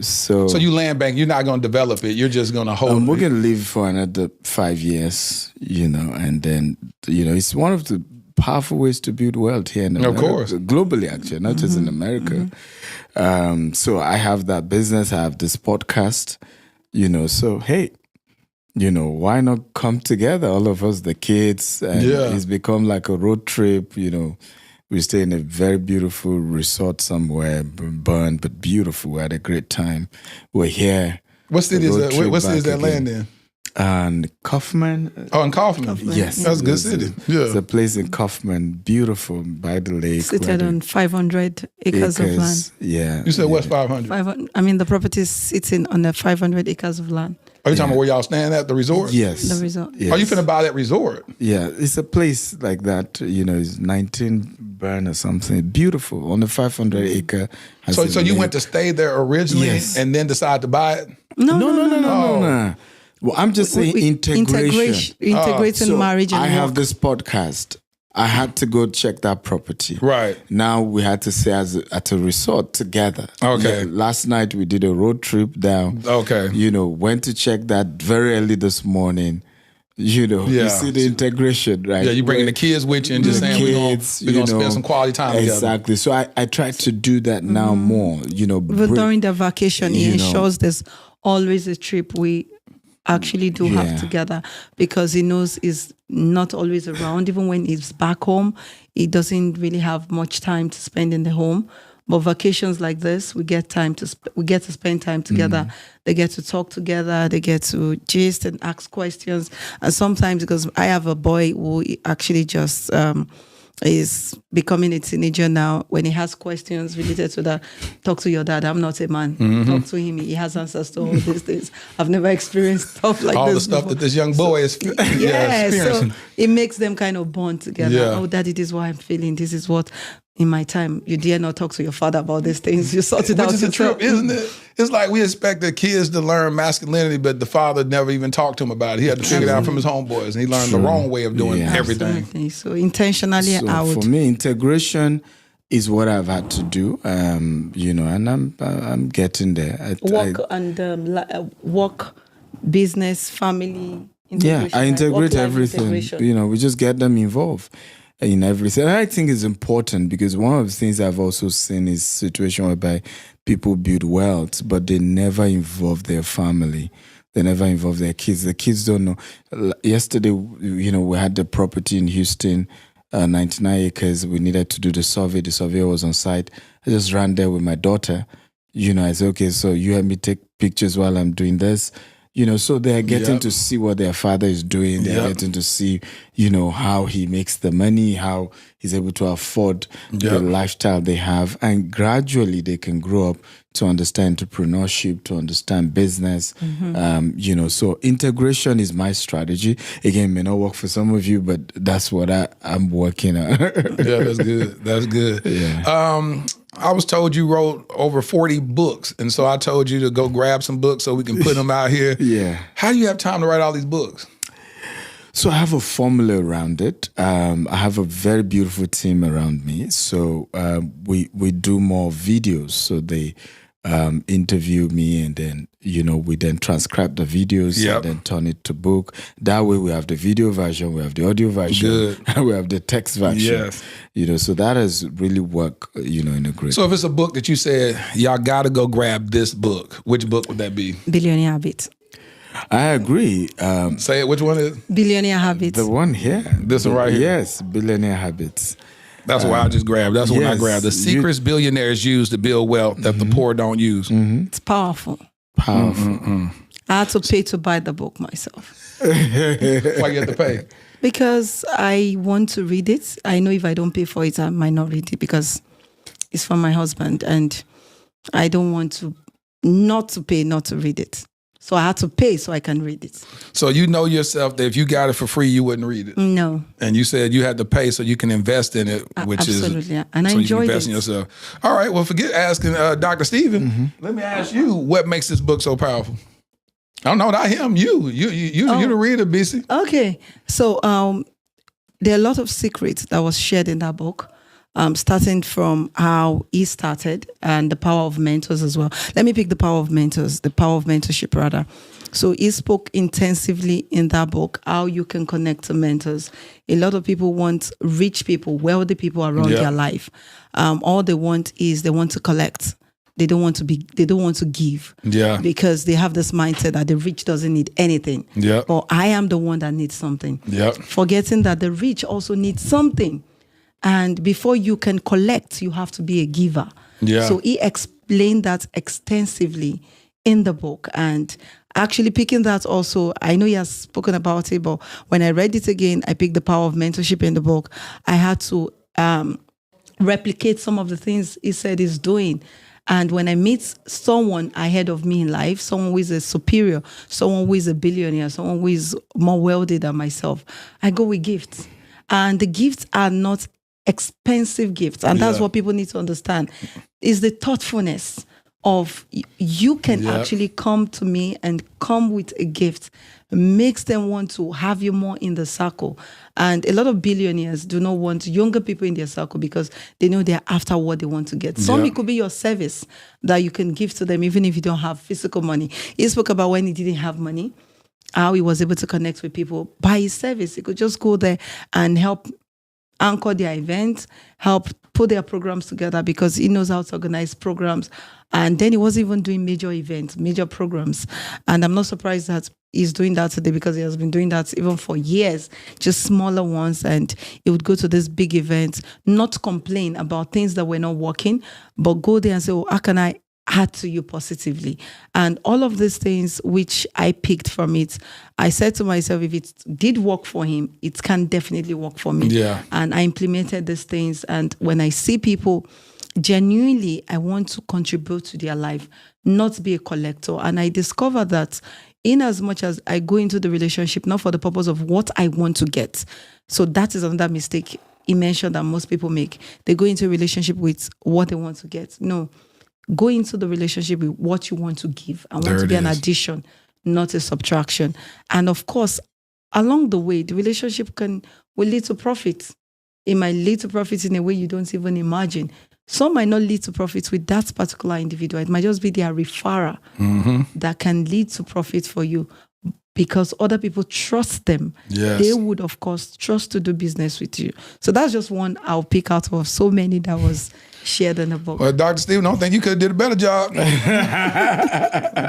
S3: So
S2: you land bank, you're not going to develop it. You're just going to hold it.
S3: We're going to live for another 5 years, and then, it's one of the powerful ways to build wealth here in America.
S2: Of course.
S3: Globally, actually, not just in America. So I have that business. I have this podcast, so, hey, why not come together, all of us, the kids, and it's become like a road trip, We stay in a very beautiful resort somewhere, burned, but beautiful. We had a great time. We're here.
S2: What city is that? What city is that land in?
S3: And Kaufman.
S2: Oh, in Kaufman.
S3: Yes.
S2: That's a good city. Yeah.
S3: It's a place in Kaufman, beautiful by the lake.
S1: Seated on 500 acres of land.
S3: Yeah.
S2: You said what's 500?
S1: The property is sitting on 500 acres of land.
S2: Are you talking about where y'all staying at, the resort?
S3: Yes.
S1: The resort.
S3: Yes.
S2: Are you finna buy that resort?
S3: Yeah, it's a place like that, it's 19 burn or something. Beautiful on the 500 acre.
S2: So you went to stay there originally and then decide to buy it?
S1: No.
S3: Well, I'm just saying integration.
S1: Integrating marriage and
S3: I have
S1: work.
S3: this podcast. I had to go check that property.
S2: Right.
S3: Now we had to stay at a resort together.
S2: Okay.
S3: Yeah, last night we did a road trip down.
S2: Okay.
S3: Went to check that very early this morning. You see the integration, right?
S2: Yeah, you bringing the kids with you and just saying we're going to spend some quality time together.
S3: Exactly. So I try to do that now more,
S1: Even during the vacation, it ensures there's always a trip we actually do have together, because he knows he's not always around. Even when he's back home, he doesn't really have much time to spend in the home. But vacations like this, we get to spend time together. They get to talk together. They get to gist and ask questions. And sometimes, because I have a boy who actually just is becoming a teenager now, when he has questions related to that, talk to your dad. I'm not a man. Talk to him. He has answers to all these things. I've never experienced stuff like
S2: all
S1: this
S2: the stuff
S1: before.
S2: that this young boy is experiencing.
S1: So it makes them kind of bond together.
S2: Yeah.
S1: Oh, daddy, this is what I'm feeling. This is what, in my time, you dare not talk to your father about these things. You sort it out
S2: Which is a
S1: yourself.
S2: trip, isn't it? It's like we expect the kids to learn masculinity, but the father never even talked to him about it. He had to figure it out from his homeboys, and he learned the wrong way of doing everything.
S1: Absolutely. So intentionally, I would.
S3: For me, integration is what I've had to do, and I'm getting there.
S1: Work, business, family.
S3: Yeah, I integrate everything. We just get them involved in everything. And I think it's important, because one of the things I've also seen is situation whereby people build wealth, but they never involve their family. They never involve their kids. The kids don't know. Yesterday, we had the property in Houston, 99 acres. We needed to do the survey. The surveyor was on site. I just ran there with my daughter. I said, okay, so you help me take pictures while I'm doing this. So they're getting to see what their father is doing. They're getting to see, how he makes the money, how he's able to afford the lifestyle they have. And gradually they can grow up to understand entrepreneurship, to understand business. So integration is my strategy. Again, may not work for some of you, but that's what I'm working on.
S2: That's good. That's good.
S3: Yeah.
S2: I was told you wrote over 40 books, and so I told you to go grab some books so we can put them out here.
S3: Yeah.
S2: How do you have time to write all these books?
S3: So I have a formula around it. I have a very beautiful team around me. So we do more videos. So they interview me, and then we then transcribe the videos and then turn it to book. That way we have the video version, we have the audio version, and we have the text version. Yes. So that has really worked, in a great way.
S2: So if it's a book that you said, y'all got to go grab this book, which book would that be?
S1: Billionaire Habits.
S3: I agree.
S2: Say it, which one is it?
S1: Billionaire Habits.
S3: The one here.
S2: This one right here?
S3: Yes, Billionaire Habits.
S2: That's why I just grabbed. That's what I grabbed. The secrets billionaires use to build wealth that the poor don't use.
S1: It's powerful. I had to pay to buy the book myself.
S2: Why you have to pay?
S1: Because I want to read it. I know if I don't pay for it, I might not read it, because it's from my husband, and I don't want to not to pay not to read it. So I had to pay so I can read it.
S2: So you know yourself that if you got it for free, you wouldn't read it.
S1: No.
S2: And you said you had to pay so you can invest in it, which
S1: absolutely.
S2: is
S1: And I
S2: so
S1: enjoyed
S2: you can invest
S1: it.
S2: in yourself. All right. Well, forget asking Dr. Stephen. Let me ask you, what makes this book so powerful? I don't know, not him. You the reader, Bisi.
S1: Okay. So there are a lot of secrets that was shared in that book. Starting from how he started and the power of mentors as well. Let me pick the power of mentors, the power of mentorship rather. So he spoke intensively in that book how you can connect to mentors. A lot of people want rich people, wealthy people around their life. All they want is they want to collect. They don't want to give.
S2: Yeah.
S1: Because they have this mindset that the rich doesn't need anything.
S2: Yeah.
S1: But I am the one that needs something.
S2: Yeah.
S1: Forgetting that the rich also need something. And before you can collect, you have to be a giver.
S2: Yeah.
S1: So he explained that extensively in the book. And actually picking that also, I know he has spoken about it, but when I read it again, I picked The Power of Mentorship in the book. I had to replicate some of the things he said he's doing. And when I meet someone ahead of me in life, someone who is a superior, someone who is a billionaire, someone who is more wealthy than myself, I go with gifts. And the gifts are not expensive gifts. And that's what people need to understand, is the thoughtfulness of you can actually come to me and come with a gift, makes them want to have you more in the circle. And a lot of billionaires do not want younger people in their circle because they know they're after what they want to get. Some it could be your service that you can give to them even if you don't have physical money. He spoke about when he didn't have money, how he was able to connect with people by his service. He could just go there and help anchor their events, help put their programs together because he knows how to organize programs. And then he wasn't even doing major events, major programs. And I'm not surprised that he's doing that today because he has been doing that even for years, just smaller ones. And he would go to this big events, not complain about things that were not working, but go there and say, oh, how can I add to you positively? And all of these things which I picked from it, I said to myself, if it did work for him, it can definitely work for me.
S2: Yeah.
S1: And I implemented these things. And when I see people, genuinely, I want to contribute to their life, not be a collector. And I discovered that in as much as I go into the relationship, not for the purpose of what I want to get. So that is another mistake he mentioned that most people make. They go into a relationship with what they want to get. No, go into the relationship with what you want to give. I want to be an addition, not a subtraction. And of course, along the way, the relationship will lead to profit. It might lead to profit in a way you don't even imagine. Some might not lead to profit with that particular individual. It might just be their referrer that can lead to profit for you because other people trust them.
S2: Yes.
S1: They would, of course, trust to do business with you. So that's just one I'll pick out of so many that was shared in the book.
S2: Well, Dr. Steve, I don't think you could have did a better job.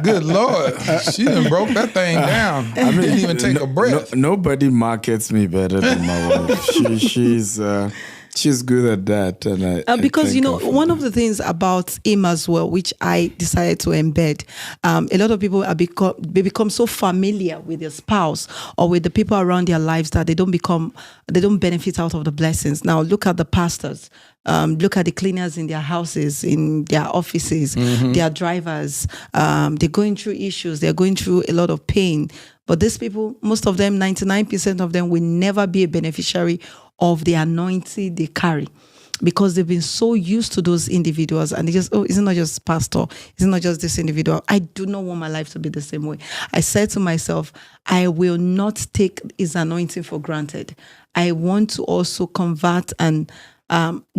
S2: Good Lord. She done broke that thing down. I mean, didn't even take a breath.
S3: Nobody markets me better than my wife. She's good at that. And
S1: because, one of the things about him as well, which I decided to embed, a lot of people become so familiar with their spouse or with the people around their lives that they don't benefit out of the blessings. Now, look at the pastors. Look at the cleaners in their houses, in their offices, their drivers. They're going through issues. They're going through a lot of pain. But these people, most of them, 99% of them will never be a beneficiary of the anointing they carry because they've been so used to those individuals and they just, it's not just pastor, it's not just this individual. I do not want my life to be the same way. I said to myself, I will not take his anointing for granted. I want to also convert and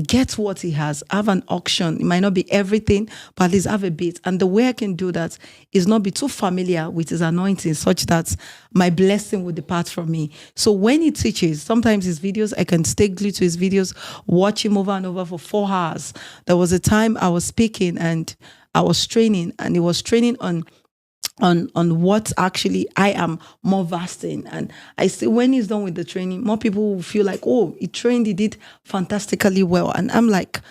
S1: get what he has, have an auction. It might not be everything, but at least have a bit. And the way I can do that is not be too familiar with his anointing such that my blessing will depart from me. So when he teaches, sometimes his videos, I can stay glued to his videos, watch him over and over for 4 hours. There was a time I was speaking and I was training, and he was training on what actually I am more vast in. And I see when he's done with the training, more people will feel like, oh, he trained, he did fantastically well. And I'm like,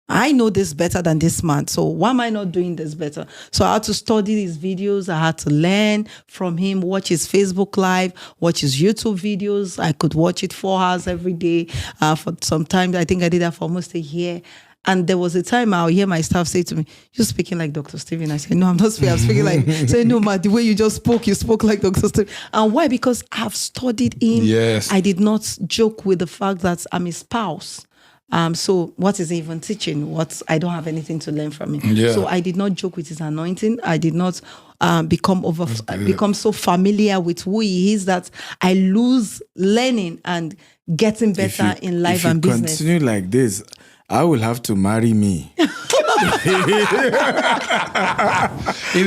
S1: I know this better than this man. So why am I not doing this better? So I had to study his videos. I had to learn from him, watch his Facebook Live, watch his YouTube videos. I could watch it 4 hours every day for some time. I think I did that for almost a year. And there was a time I'll hear my staff say to me, you're speaking like Dr. Stephen. I said, no, I'm not speaking. I'm speaking like, say, no, ma, the way you just spoke, you spoke like Dr. Stephen. And why? Because I've studied him.
S2: Yes.
S1: I did not joke with the fact that I'm his spouse. So what is he even teaching? I don't have anything to learn from him.
S2: Yeah.
S1: So I did not joke with his anointing. I did not become so familiar with who he is that I lose learning and getting better in life and business.
S3: If you continue like this, I will have to marry me.
S2: He's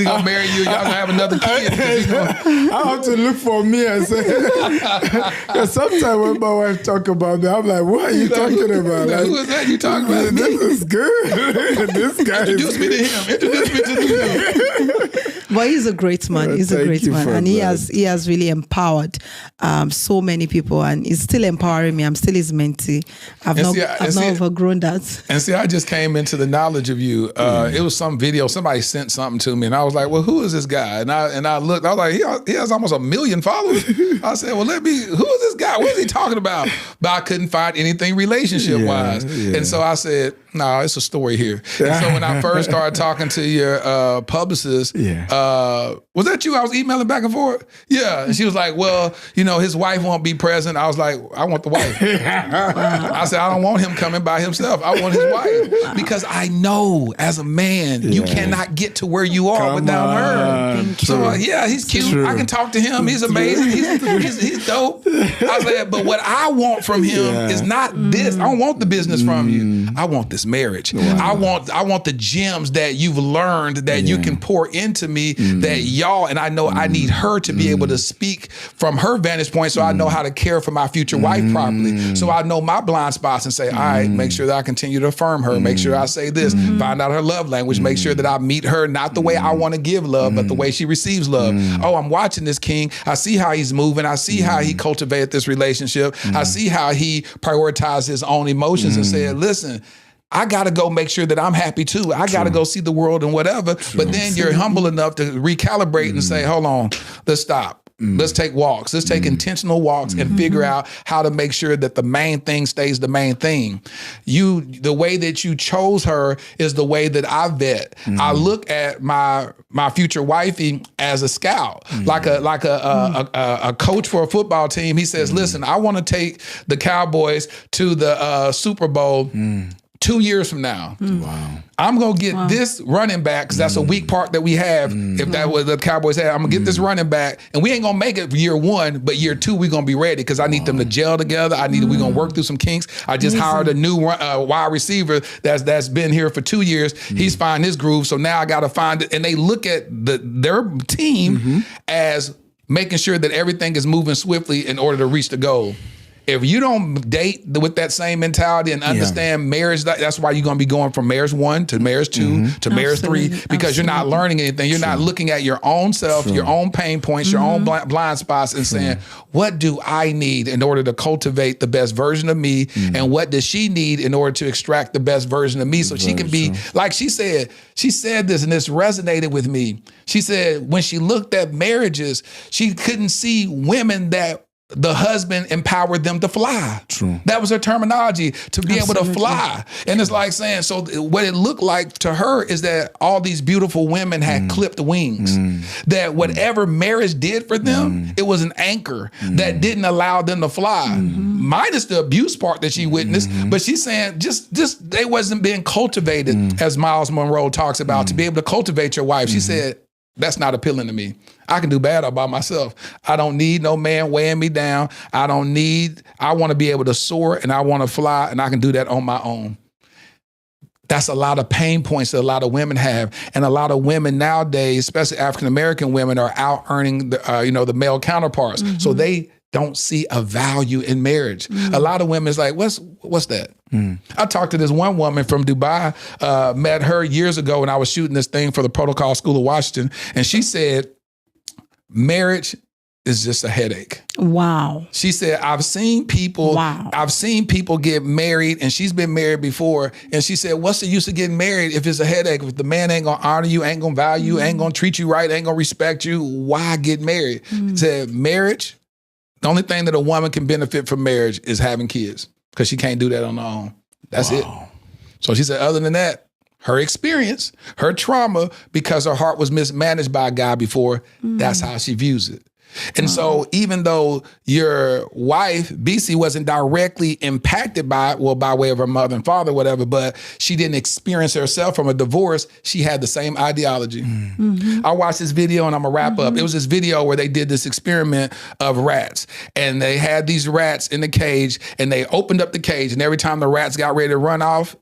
S2: gonna marry you. Y'all gonna have another kid.
S3: I have to look for me and say. Sometimes when my wife talk about me, I'm like, "What are you talking about?
S2: Who is that you talking about?
S3: This is good. This guy.
S2: Introduce me to him. Introduce me to him.
S1: But he's a great man. He's a
S3: Thank
S1: great
S3: you
S1: man,
S3: for
S1: and he
S3: that.
S1: has really empowered so many people, and he's still empowering me. I'm still his mentee. I've not overgrown that.
S2: And see, I just came into the knowledge of you. It was some video. Somebody sent something to me, and I was like, "Well, who is this guy?" And I looked. I was like, "He has almost 1 million followers." I said, "Well, who is this guy? What is he talking about?" But I couldn't find anything relationship wise, and so I said, "No, it's a story here." And so when I first started talking to your publicist, was that you? I was emailing back and forth. Yeah, and she was like, "Well, his wife won't be present." I was like, "I want the wife." I said, "I don't want him coming by himself. I want his wife because I know as a man you cannot get to where you are without her." So he's cute. True. I can talk to him. He's amazing. He's dope. I said, but what I want from him is not this. I don't want the business from you. I want this marriage. Wow. I want the gems that you've learned that you can pour into me. That y'all, and I know I need her to be able to speak from her vantage point, so I know how to care for my future wife properly. So I know my blind spots and say, all right, make sure that I continue to affirm her. Make sure I say this. Find out her love language. Make sure that I meet her not the way I want to give love, but the way she receives love. Oh, I'm watching this king. I see how he's moving. I see how he cultivated this relationship. I see how he prioritized his own emotions and said, listen, I got to go make sure that I'm happy too. I got to go see the world and whatever. But then you're humble enough to recalibrate and say, hold on, let's stop. Let's take walks. Let's take intentional walks and figure out how to make sure that the main thing stays the main thing. The way that you chose her is the way that I vet. I look at my future wifey as a scout, like a coach for a football team. He says, listen, I want to take the Cowboys to the Super Bowl 2 years from now. Wow. I'm going to get this running back, because that's a weak part that we have. If that was the Cowboys had, I'm going to get this running back, and we ain't going to make it year 1, but year 2, we're going to be ready, because I need them to gel together. We're going to work through some kinks. I just hired a new wide receiver that's been here for 2 years. He's finding his groove, so now I got to find it. And they look at their team as making sure that everything is moving swiftly in order to reach the goal. If you don't date with that same mentality and understand marriage, that's why you're going to be going from marriage 1 to marriage 2 to marriage 3, because you're not learning anything. You're not looking at your own self, your own pain points, your own blind spots, and saying, what do I need in order to cultivate the best version of me? And what does she need in order to extract the best version of me so she can be, like she said this, and this resonated with me. She said when she looked at marriages, she couldn't see women that the husband empowered them to fly. True. That was her terminology, to be able to fly. And it's like saying, so what it looked like to her is that all these beautiful women had clipped wings. That whatever marriage did for them, it was an anchor that didn't allow them to fly. Minus the abuse part that she witnessed. But she's saying just they wasn't being cultivated, as Miles Monroe talks about, to be able to cultivate your wife. She said, that's not appealing to me. I can do bad all by myself. I don't need no man weighing me down. I want to be able to soar, and I want to fly, and I can do that on my own. That's a lot of pain points that a lot of women have. And a lot of women nowadays, especially African-American women, are out earning the male counterparts. So they don't see a value in marriage. A lot of women is like, what's that? I talked to this one woman from Dubai, met her years ago when I was shooting this thing for the Protocol School of Washington. And she said, marriage is just a headache.
S1: Wow.
S2: She said, I've seen people get married, and she's been married before. And she said, what's the use of getting married if it's a headache? If the man ain't gonna honor you, ain't gonna value you, ain't gonna treat you right, ain't gonna respect you, why get married? She said, marriage, the only thing that a woman can benefit from marriage is having kids, because she can't do that on her own. That's it. So she said, other than that, her experience, her trauma, because her heart was mismanaged by a guy before, that's how she views it. And so even though your wife, Bisi, wasn't directly impacted by it, well, by way of her mother and father, whatever, but she didn't experience herself from a divorce, she had the same ideology. I watched this video, and I'm gonna wrap up. It was this video where they did this experiment of rats, and they had these rats in the cage, and they opened up the cage, and every time the rats got ready to run out,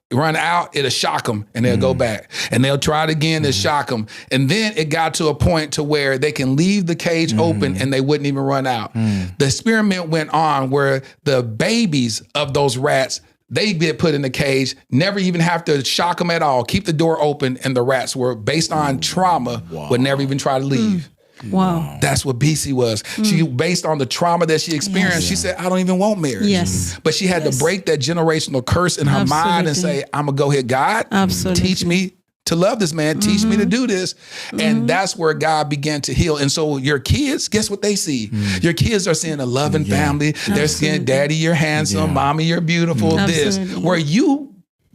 S2: it'll shock them, and they'll go back. And they'll try it again, to shock them. And then it got to a point to where they can leave the cage open and they wouldn't even run out. The experiment went on where the babies of those rats they get put in the cage, never even have to shock them at all, keep the door open, and the rats were, based on trauma, would never even try to leave.
S1: Wow.
S2: That's what Bisi was. She, based on the trauma that she experienced, she said, I don't even want marriage.
S1: Yes.
S2: But she had to break that generational curse in her mind and say, I'm going to go here, God, teach me to love this man, teach me to do this. And that's where God began to heal. And so your kids, guess what they see? Your kids are seeing a loving family. They're seeing, daddy, you're handsome, mommy, you're beautiful, this. Where you,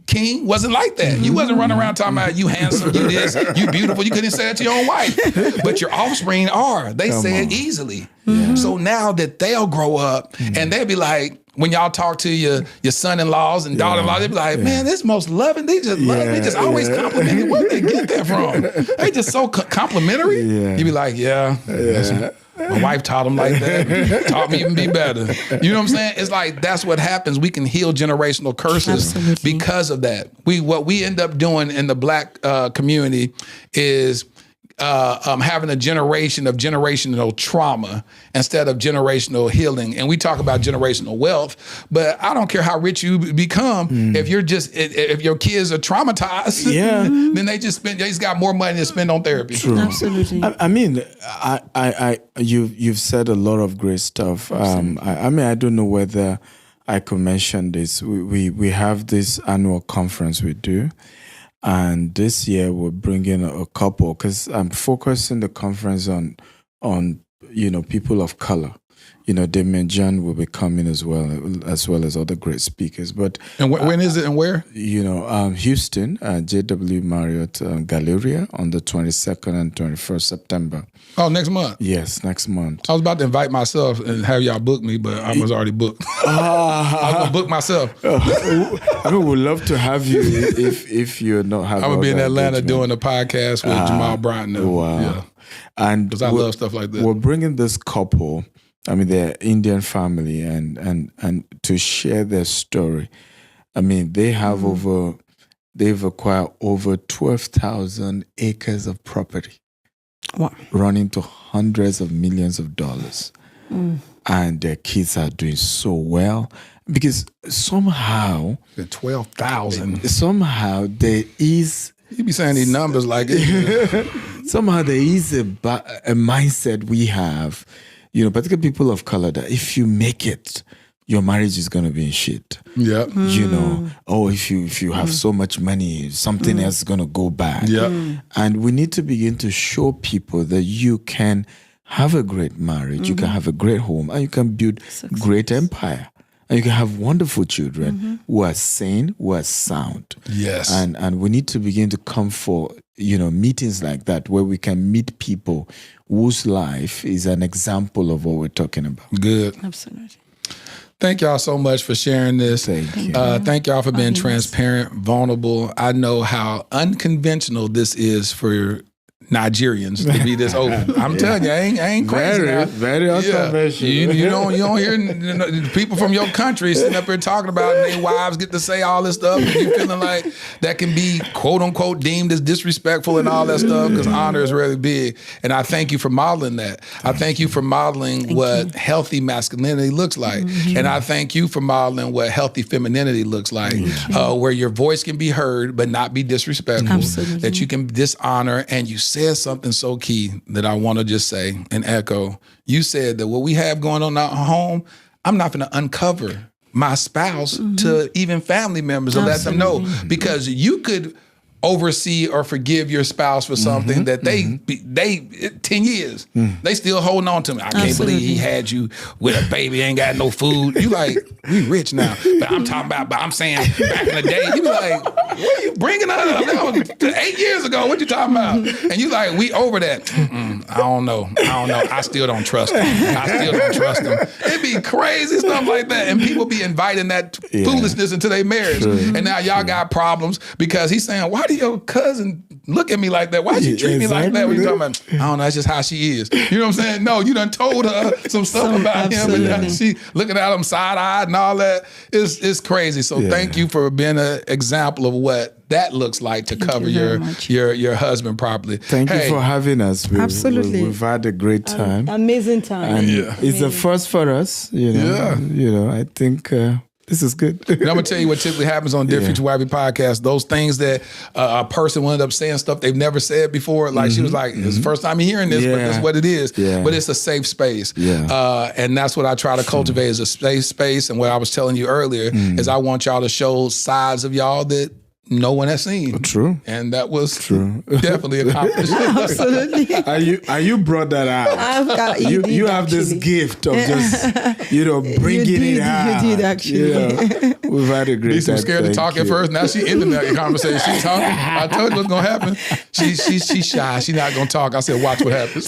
S2: King, wasn't like that. You wasn't running around talking about you handsome, you this, you beautiful. You couldn't say that to your own wife. But your offspring are. They say it easily. So now that they'll grow up and they'll be like, when y'all talk to your son-in-laws and daughter-in-laws, they be like, man, this most loving. They just love me. Just always complimenting. Where did they get that from? They just so complimentary. You be like, my wife taught them like that. Taught me even be better. You know what I'm saying? It's like that's what happens. We can heal generational curses because of that. What we end up doing in the Black community is having a generation of generational trauma instead of generational healing. And we talk about generational wealth, but I don't care how rich you become. If you're if your kids are traumatized, then they just got more money to spend on therapy.
S3: True.
S1: Absolutely.
S3: I mean, you've said a lot of great stuff. I mean, I don't know whether I could mention this. We have this annual conference we do. And this year we're bringing a couple, because I'm focusing the conference on people of color. Damien John will be coming as well as other great speakers. But
S2: when is it and where?
S3: Houston, JW Marriott Galleria on the 22nd and 21st September.
S2: Oh, next month?
S3: Yes, next month.
S2: I was about to invite myself and have y'all book me, but I was already booked. I was going to book myself.
S3: I mean, we'd love to have you if you're not having.
S2: I would be in Atlanta doing a podcast with Jamal Bryant.
S3: Wow.
S2: Yeah.
S3: And
S2: because I love stuff like that.
S3: We're bringing this couple, I mean, they're Indian family, and to share their story. I mean, they have they've acquired over 12,000 acres of property.
S1: Wow.
S3: Running to hundreds of millions of dollars. And their kids are doing so well because somehow
S2: 12,000.
S3: Somehow there is.
S2: You be saying these numbers like it.
S3: Somehow there is a mindset we have, particularly people of color, that if you make it, your marriage is going to be in shit.
S2: Yeah.
S3: If you have so much money, something else is going to go bad.
S2: Yeah.
S3: And we need to begin to show people that you can have a great marriage, you can have a great home, and you can build great empire. And you can have wonderful children who are sane, who are sound.
S2: Yes.
S3: And we need to begin to come for, meetings like that where we can meet people whose life is an example of what we're talking about.
S2: Good.
S1: Absolutely.
S2: Thank y'all so much for sharing this.
S3: Thank you.
S2: Thank y'all for being transparent, vulnerable. I know how unconventional this is for Nigerians to be this open. I'm telling you, I ain't crazy now.
S3: Very unconventional.
S2: You don't hear people from your country sitting up here talking about it, and their wives get to say all this stuff, and you feeling like that can be quote unquote deemed as disrespectful and all that stuff, because honor is really big. And I thank you for modeling that. I thank you for modeling what healthy masculinity looks like. And I thank you for modeling what healthy femininity looks like, where your voice can be heard but not be disrespectful.
S1: Absolutely.
S2: That you can dishonor, and you said something so key that I want to just say and echo. You said that what we have going on in our home, I'm not going to uncover my spouse to even family members and let them know, because you could oversee or forgive your spouse for something that they 10 years, they still holding on to me. I can't believe he had you with a baby, ain't got no food. You like, we rich now. But I'm saying back in the day, you be like, what are you bringing up? That was 8 years ago. What you talking about? And you like, we over that. I don't know. I still don't trust him. It'd be crazy stuff like that. And people be inviting that foolishness into their marriage. And now y'all got problems because he's saying, why did your cousin look at me like that? Why'd you treat me like that? What you talking about? I don't know. That's just how she is. You know what I'm saying? No, you done told her some stuff about him, and now she looking at him side-eyed and all that. It's crazy. So thank you for being an example of what that looks like to cover your husband properly.
S3: Thank you for having us.
S1: Absolutely.
S3: We've had a great time.
S1: Amazing time.
S3: And it's the first for us, I think This is good.
S2: And I'm gonna tell you what typically happens on Dear Future Wifey Podcast. Those things that a person will end up saying stuff they've never said before. Like she was like, "It's the first time you're hearing this, but that's what it is." Yeah. But it's a safe space. Yeah. And that's what I try to cultivate is a safe space. And what I was telling you earlier is I want y'all to show sides of y'all that no one has seen.
S3: True.
S2: And that was definitely accomplished.
S1: Absolutely.
S3: And you brought that out. You have this gift of just, bringing it out.
S1: You did actually.
S3: We've had a great time.
S2: Bisi was scared to talk at first. Now she ended that conversation. She's talking. I told you what's going to happen. She's shy. She's not going to talk. I said, watch what happens.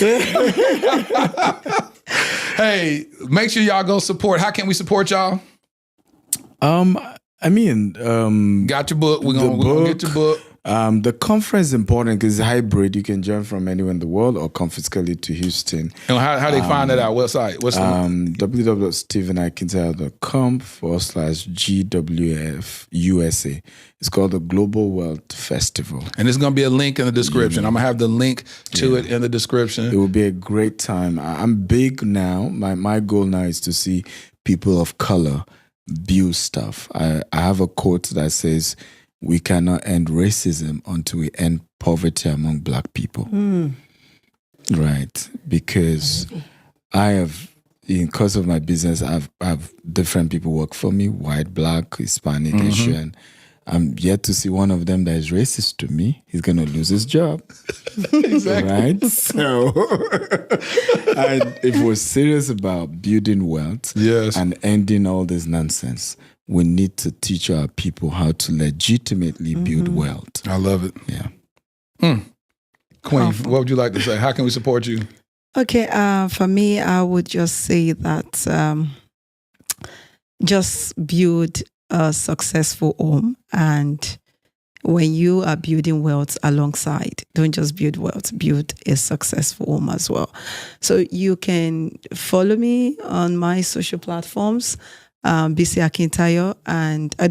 S2: Hey, make sure y'all go support. How can we support y'all? Got your book. We're gonna get your book.
S3: The conference is important because it's hybrid. You can join from anywhere in the world or come physically to Houston.
S2: And how they find that out? Website? What's the www.stephenakintayo.com/GWF-USA. It's called the Global Wealth Festival. And there's going to be a link in the description. I'm going to have the link to it in the description.
S3: It will be a great time. I'm big now. My goal now is to see people of color build stuff. I have a quote that says, "We cannot end racism until we end poverty among Black people." Right? Because because of my business, I have different people work for me, white, Black, Hispanic, Asian. I'm yet to see one of them that is racist to me. He's going to lose his job.
S2: Exactly.
S3: Right? So, and if we're serious about building wealth and ending all this nonsense, we need to teach our people how to legitimately build wealth.
S2: I love it.
S3: Yeah.
S2: Queen, what would you like to say? How can we support you?
S1: Okay, for me, I would just say that just build a successful home. And when you are building wealth alongside, don't just build wealth, build a successful home as well. So you can follow me on my social platforms, Bisi Akintayo, and I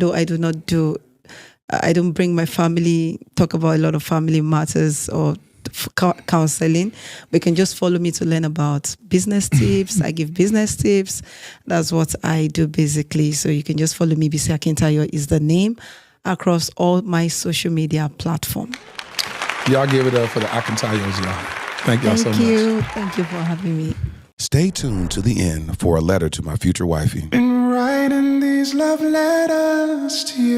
S1: don't bring my family, talk about a lot of family matters or counseling. But you can just follow me to learn about business tips. I give business tips. That's what I do basically. So you can just follow me. Bisi Akintayo is the name across all my social media platforms.
S2: Y'all give it up for the Akintayos, y'all. Thank y'all so much.
S1: Thank you for having me.
S5: Stay tuned to the end for a letter to my future wifey.
S10: Been writing these love letters to you.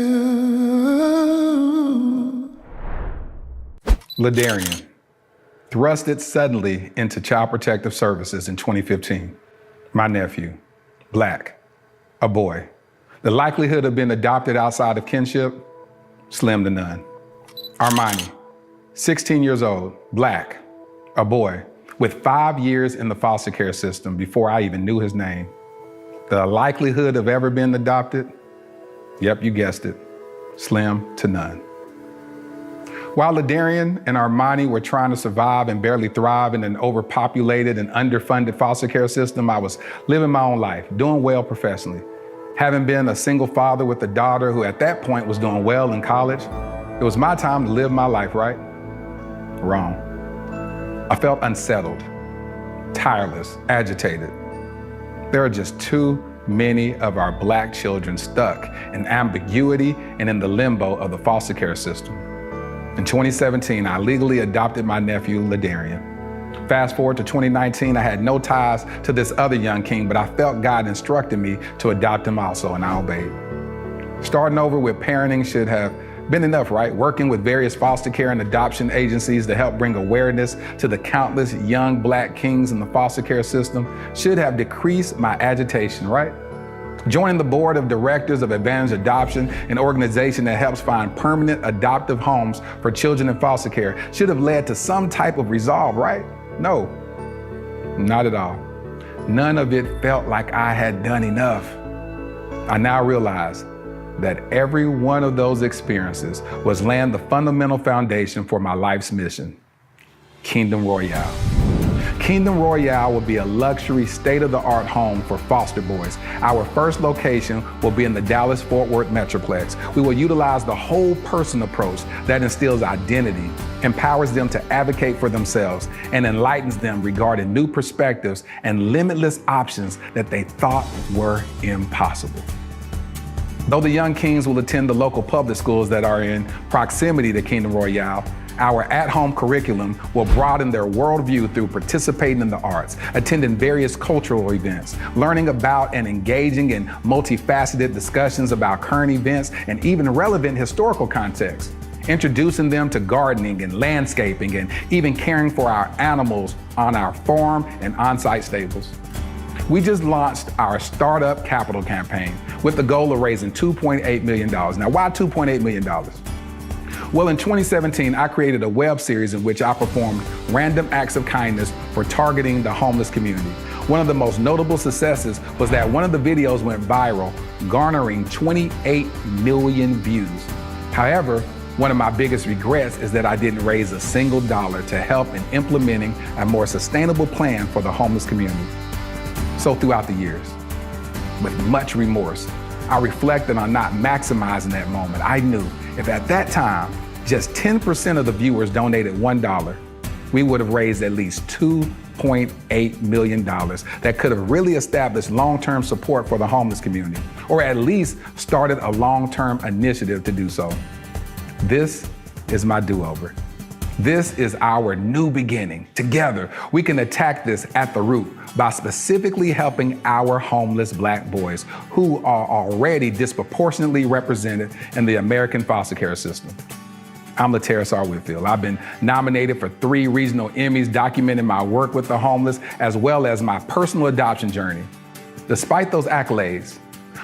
S2: Ladarian, thrusted suddenly into Child Protective Services in 2015. My nephew, Black, a boy. The likelihood of being adopted outside of kinship, slim to none. Armani, 16 years old, Black, a boy, with 5 years in the foster care system before I even knew his name. The likelihood of ever being adopted, yep, you guessed it, slim to none. While Ladarian and Armani were trying to survive and barely thrive in an overpopulated and underfunded foster care system, I was living my own life, doing well professionally. Having been a single father with a daughter who at that point was doing well in college, it was my time to live my life, right? Wrong. I felt unsettled, tireless, agitated. There are just too many of our Black children stuck in ambiguity and in the limbo of the foster care system. In 2017, I legally adopted my nephew, Ladarian. Fast forward to 2019, I had no ties to this other young king, but I felt God instructed me to adopt him also, and I obeyed. Starting over with parenting should have been enough, right? Working with various foster care and adoption agencies to help bring awareness to the countless young Black kings in the foster care system should have decreased my agitation, right? Joining the board of directors of Advantage Adoption, an organization that helps find permanent adoptive homes for children in foster care, should have led to some type of resolve, right? No, not at all. None of it felt like I had done enough. I now realize that every one of those experiences was laying the fundamental foundation for my life's mission, Kingdom Royale. Kingdom Royale will be a luxury, state-of-the-art home for foster boys. Our first location will be in the Dallas-Fort Worth Metroplex. We will utilize the whole person approach that instills identity, empowers them to advocate for themselves, and enlightens them regarding new perspectives and limitless options that they thought were impossible. Though the young kings will attend the local public schools that are in proximity to Kingdom Royale, our at-home curriculum will broaden their worldview through participating in the arts, attending various cultural events, learning about and engaging in multifaceted discussions about current events and even relevant historical context, introducing them to gardening and landscaping and even caring for our animals on our farm and on-site stables. We just launched our Startup Capital campaign with the goal of raising $2.8 million. Now, why $2.8 million? Well, in 2017, I created a web series in which I performed random acts of kindness for targeting the homeless community. One of the most notable successes was that one of the videos went viral, garnering 28 million views. However, one of my biggest regrets is that I didn't raise a single dollar to help in implementing a more sustainable plan for the homeless community. So throughout the years, with much remorse, I reflected on not maximizing that moment. I knew if at that time, just 10% of the viewers donated $1, we would have raised at least $2.8 million that could have really established long-term support for the homeless community, or at least started a long-term initiative to do so. This is my do-over. This is our new beginning. Together, we can attack this at the root by specifically helping our homeless Black boys who are already disproportionately represented in the American foster care system. I'm Laterra Whitfield. I've been nominated for 3 regional Emmys documenting my work with the homeless as well as my personal adoption journey. Despite those accolades,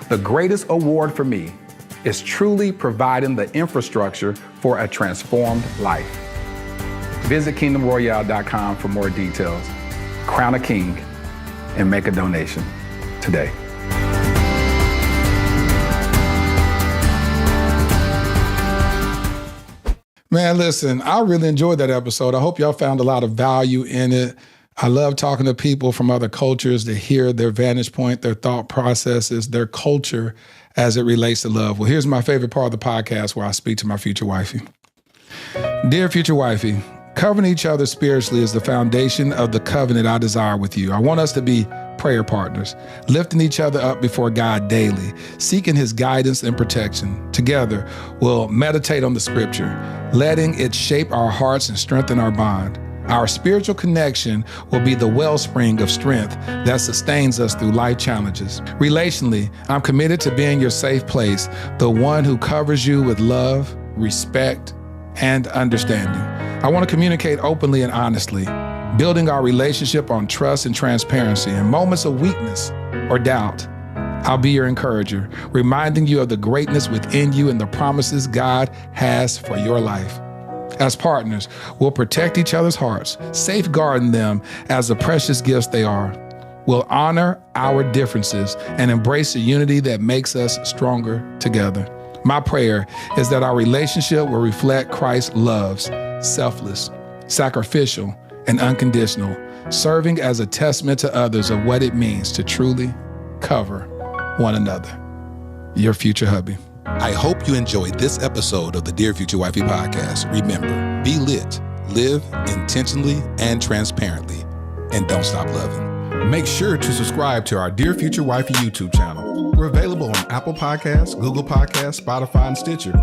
S2: the greatest award for me is truly providing the infrastructure for a transformed life. Visit kingdomroyale.com for more details. Crown a king and make a donation today. Man, listen, I really enjoyed that episode. I hope y'all found a lot of value in it. I love talking to people from other cultures to hear their vantage point, their thought processes, their culture as it relates to love. Well, here's my favorite part of the podcast where I speak to my future wifey. Dear future wifey, covering each other spiritually is the foundation of the covenant I desire with you. I want us to be prayer partners, lifting each other up before God daily, seeking his guidance and protection. Together, we'll meditate on the scripture, letting it shape our hearts and strengthen our bond. Our spiritual connection will be the wellspring of strength that sustains us through life challenges. Relationally, I'm committed to being your safe place, the one who covers you with love, respect, and understanding. I want to communicate openly and honestly, building our relationship on trust and transparency. In moments of weakness or doubt, I'll be your encourager, reminding you of the greatness within you and the promises God has for your life. As partners, we'll protect each other's hearts, safeguarding them as the precious gifts they are. We'll honor our differences and embrace the unity that makes us stronger together. My prayer is that our relationship will reflect Christ's love, selfless, sacrificial, and unconditional, serving as a testament to others of what it means to truly cover one another. Your future hubby.
S11: I hope you enjoyed this episode of the Dear Future Wifey Podcast. Remember, be lit, live intentionally and transparently, and don't stop loving. Make sure to subscribe to our Dear Future Wifey YouTube channel. We're available on Apple Podcasts, Google Podcasts, Spotify, and Stitcher.